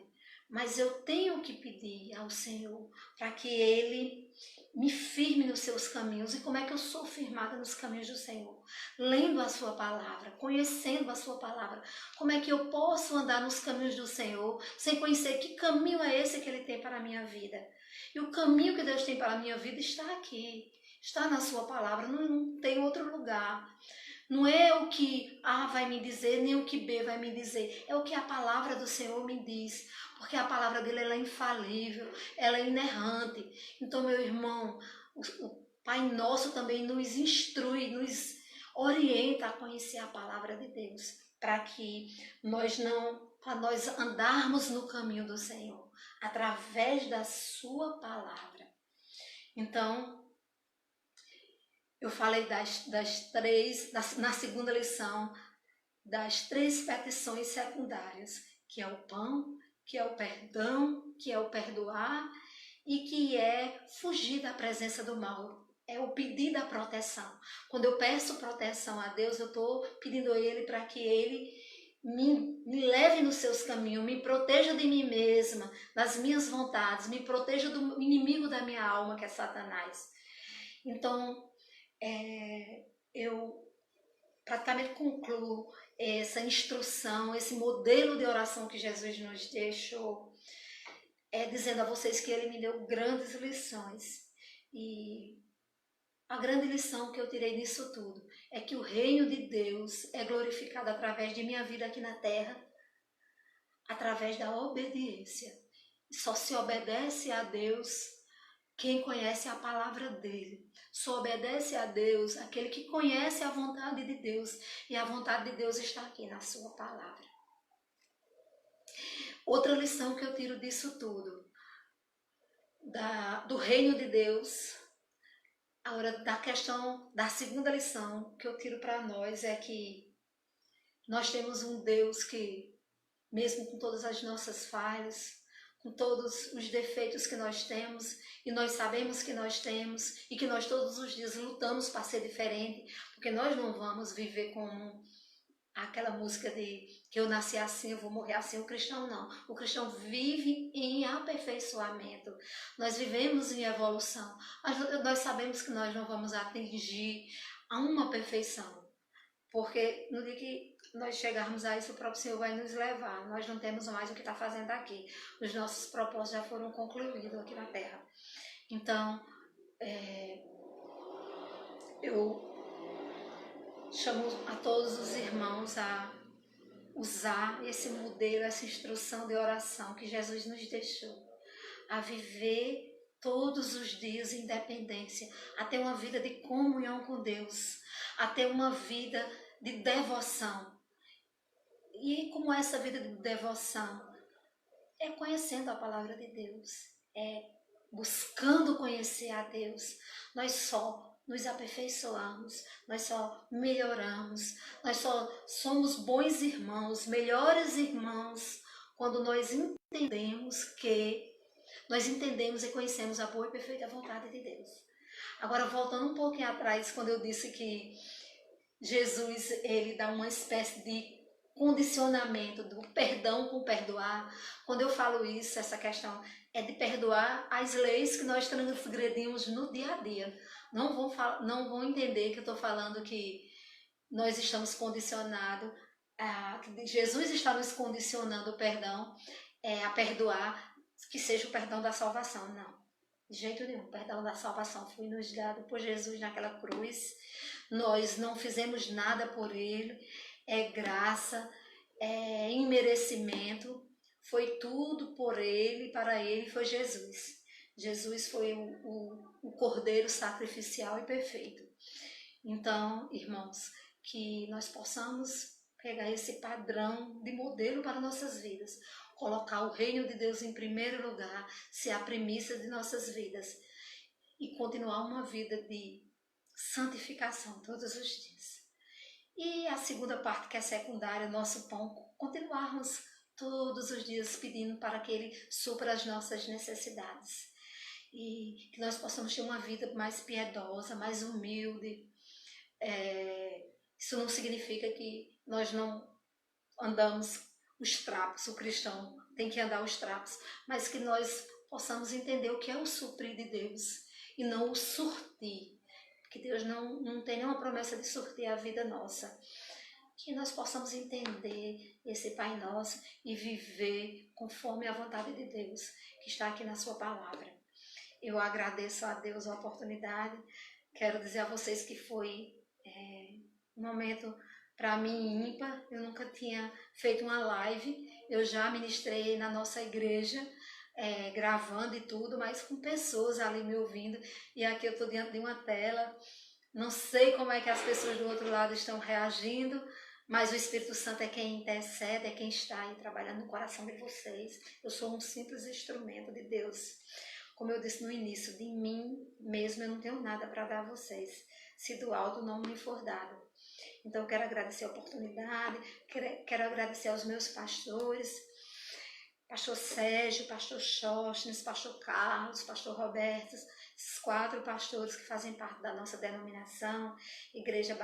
Mas eu tenho que pedir ao Senhor para que Ele me firme nos seus caminhos. E como é que eu sou firmada nos caminhos do Senhor? Lendo a sua palavra, conhecendo a sua palavra. Como é que eu posso andar nos caminhos do Senhor sem conhecer que caminho é esse que Ele tem para a minha vida? E o caminho que Deus tem para a minha vida está aqui, está na sua palavra, não tem outro lugar. Não é o que A vai me dizer, nem o que B vai me dizer. É o que a palavra do Senhor me diz. Porque a palavra dele ela é infalível, ela é inerrante. Então, meu irmão, o Pai Nosso também nos instrui, nos orienta a conhecer a palavra de Deus. Para nós andarmos no caminho do Senhor, através da sua palavra. Então, eu falei na segunda lição, das 3 petições secundárias, que é o pão, que é o perdão, que é o perdoar e que é fugir da presença do mal. É o pedir da proteção. Quando eu peço proteção a Deus, eu estou pedindo a Ele para que Ele me leve nos seus caminhos, me proteja de mim mesma, das minhas vontades, me proteja do inimigo da minha alma, que é Satanás. Então, eu praticamente concluo essa instrução, esse modelo de oração que Jesus nos deixou, dizendo a vocês que Ele me deu grandes lições. E a grande lição que eu tirei disso tudo é que o reino de Deus é glorificado através de minha vida aqui na terra, através da obediência. Só se obedece a Deus quem conhece a palavra dele. Só obedece a Deus aquele que conhece a vontade de Deus. E a vontade de Deus está aqui na sua palavra. Outra lição que eu tiro disso tudo, do reino de Deus, agora da questão da segunda lição que eu tiro para nós é que nós temos um Deus que, mesmo com todas as nossas falhas, com todos os defeitos que nós temos, e nós sabemos que nós temos, e que nós todos os dias lutamos para ser diferente, porque nós não vamos viver como aquela música de que eu nasci assim, eu vou morrer assim. O cristão não. O cristão vive em aperfeiçoamento. Nós vivemos em evolução. Mas nós sabemos que nós não vamos atingir a uma perfeição. Porque no dia que nós chegarmos a isso, o próprio Senhor vai nos levar. Nós não temos mais o que está fazendo aqui. Os nossos propósitos já foram concluídos aqui na Terra. Então, eu chamo a todos os irmãos a usar esse modelo, essa instrução de oração que Jesus nos deixou, a viver todos os dias em dependência, a ter uma vida de comunhão com Deus, a ter uma vida de devoção. E como essa vida de devoção? É conhecendo a palavra de Deus, é buscando conhecer a Deus. Nós só nos aperfeiçoamos, nós só melhoramos, nós só somos bons irmãos, melhores irmãos, quando nós entendemos e conhecemos a boa e perfeita vontade de Deus. Agora, voltando um pouquinho atrás, quando eu disse que Jesus, ele dá uma espécie de condicionamento do perdão com perdoar. Quando eu falo isso, essa questão é de perdoar as leis que nós transgredimos no dia a dia. Não vão entender que eu estou falando que nós estamos condicionados, que Jesus está nos condicionando o perdão a perdoar, que seja o perdão da salvação. Não, de jeito nenhum. O perdão da salvação foi nos dado por Jesus naquela cruz. Nós não fizemos nada por ele, é graça, é imerecimento, foi tudo por ele, para ele foi Jesus. Jesus foi o Cordeiro sacrificial e perfeito. Então, irmãos, que nós possamos pegar esse padrão de modelo para nossas vidas, colocar o reino de Deus em primeiro lugar, ser a premissa de nossas vidas e continuar uma vida de santificação todos os dias. E a segunda parte, que é secundária, nosso pão, continuarmos todos os dias pedindo para que Ele supra as nossas necessidades. E que nós possamos ter uma vida mais piedosa, mais humilde. Isso não significa que nós não andamos os trapos, o cristão tem que andar os trapos, mas que nós possamos entender o que é o suprir de Deus e não o surtir. Que Deus não tem nenhuma promessa de surtir a vida nossa. Que nós possamos entender esse Pai Nosso e viver conforme a vontade de Deus, que está aqui na sua palavra. Eu agradeço a Deus a oportunidade. Quero dizer a vocês que foi um momento para mim ímpar. Eu nunca tinha feito uma live. Eu já ministrei na nossa igreja, gravando e tudo, mas com pessoas ali me ouvindo, e aqui eu estou diante de uma tela. Não sei como é que as pessoas do outro lado estão reagindo, mas o Espírito Santo é quem intercede, é quem está aí trabalhando no coração de vocês. Eu sou um simples instrumento de Deus. Como eu disse no início, de mim mesmo eu não tenho nada para dar a vocês, se do alto não me for dado. Então eu quero agradecer a oportunidade, quero agradecer aos meus pastores, pastor Sérgio, pastor Sóstenes, pastor Carlos, pastor Roberto, esses 4 pastores que fazem parte da nossa denominação, Igreja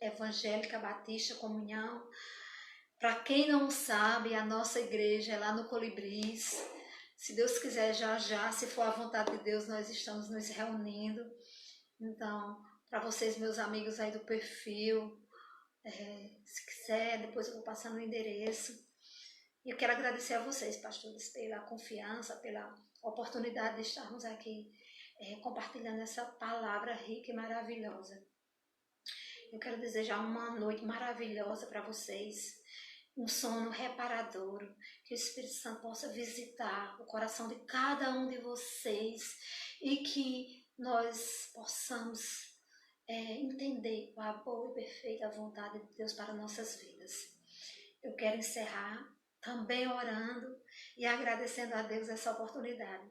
Evangélica Batista Comunhão. Para quem não sabe, a nossa igreja é lá no Colibris. Se Deus quiser, já, se for a vontade de Deus, nós estamos nos reunindo. Então, para vocês, meus amigos aí do perfil, se quiser, depois eu vou passando o endereço. E eu quero agradecer a vocês, pastores, pela confiança, pela oportunidade de estarmos aqui compartilhando essa palavra rica e maravilhosa. Eu quero desejar uma noite maravilhosa para vocês, um sono reparador, que o Espírito Santo possa visitar o coração de cada um de vocês e que nós possamos entender a boa e perfeita vontade de Deus para nossas vidas. Eu quero encerrar também orando e agradecendo a Deus essa oportunidade.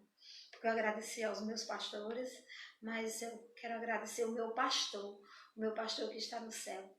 Porque eu agradeci aos meus pastores, mas eu quero agradecer o meu pastor que está no céu.